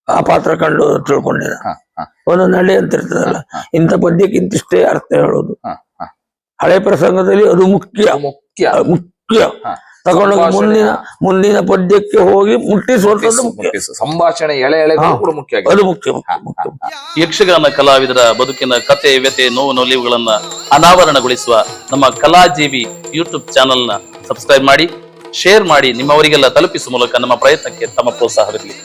ಆ ಪಾತ್ರ ಕಂಡು ತಿಳ್ಕೊಂಡಿದ್ದ. ಹ. ಹ. ಒಂದು ನಡೆ ಅಂತ ಇರ್ತದಲ್ಲ, ಇಂಥ ಪದ್ಯಕ್ಕೆ ಇಂತಿಷ್ಟೇ ಅರ್ಥ ಹೇಳೋದು. ಹ. ಹ. ಹಳೆ ಪ್ರಸಂಗದಲ್ಲಿ ಅದು ಮುಖ್ಯ ಅದು ಮುಖ್ಯ. ಮುಖ್ಯ. ಹ. ತಗೊಂಡೋಗಿ ಸಂಭಾಷಣೆಯ ಮುಂದಿನ ಪದ್ಯಕ್ಕೆ ಹೋಗಿ ಮುಟ್ಟಿಸುವಂತದ್ದು ಮುಖ್ಯ. ಸಂಭಾಷಣೆ ಎಳೆ ಕೂಡ ಮುಖ್ಯ ಆಗಿದೆ. ಅದು ಮುಖ್ಯ ಮುಖ್ಯ. ಯಕ್ಷಗಾನ ಕಲಾವಿದರ ಬದುಕಿನ ಕತೆ, ವ್ಯತೆ, ನೋವು, ನಲಿವುಗಳನ್ನ ಅನಾವರಣಗೊಳಿಸುವ ನಮ್ಮ ಕಲಾಜೀವಿ ಯೂಟ್ಯೂಬ್ ಚಾನೆಲ್ನ ಸಬ್ಸ್ಕ್ರೈಬ್ ಮಾಡಿ, ಶೇರ್ ಮಾಡಿ, ನಿಮ್ಮವರಿಗೆಲ್ಲ ತಲುಪಿಸುವ ಮೂಲಕ ನಮ್ಮ ಪ್ರಯತ್ನಕ್ಕೆ ತಮ್ಮ ಪ್ರೋತ್ಸಾಹವಿರಲಿ.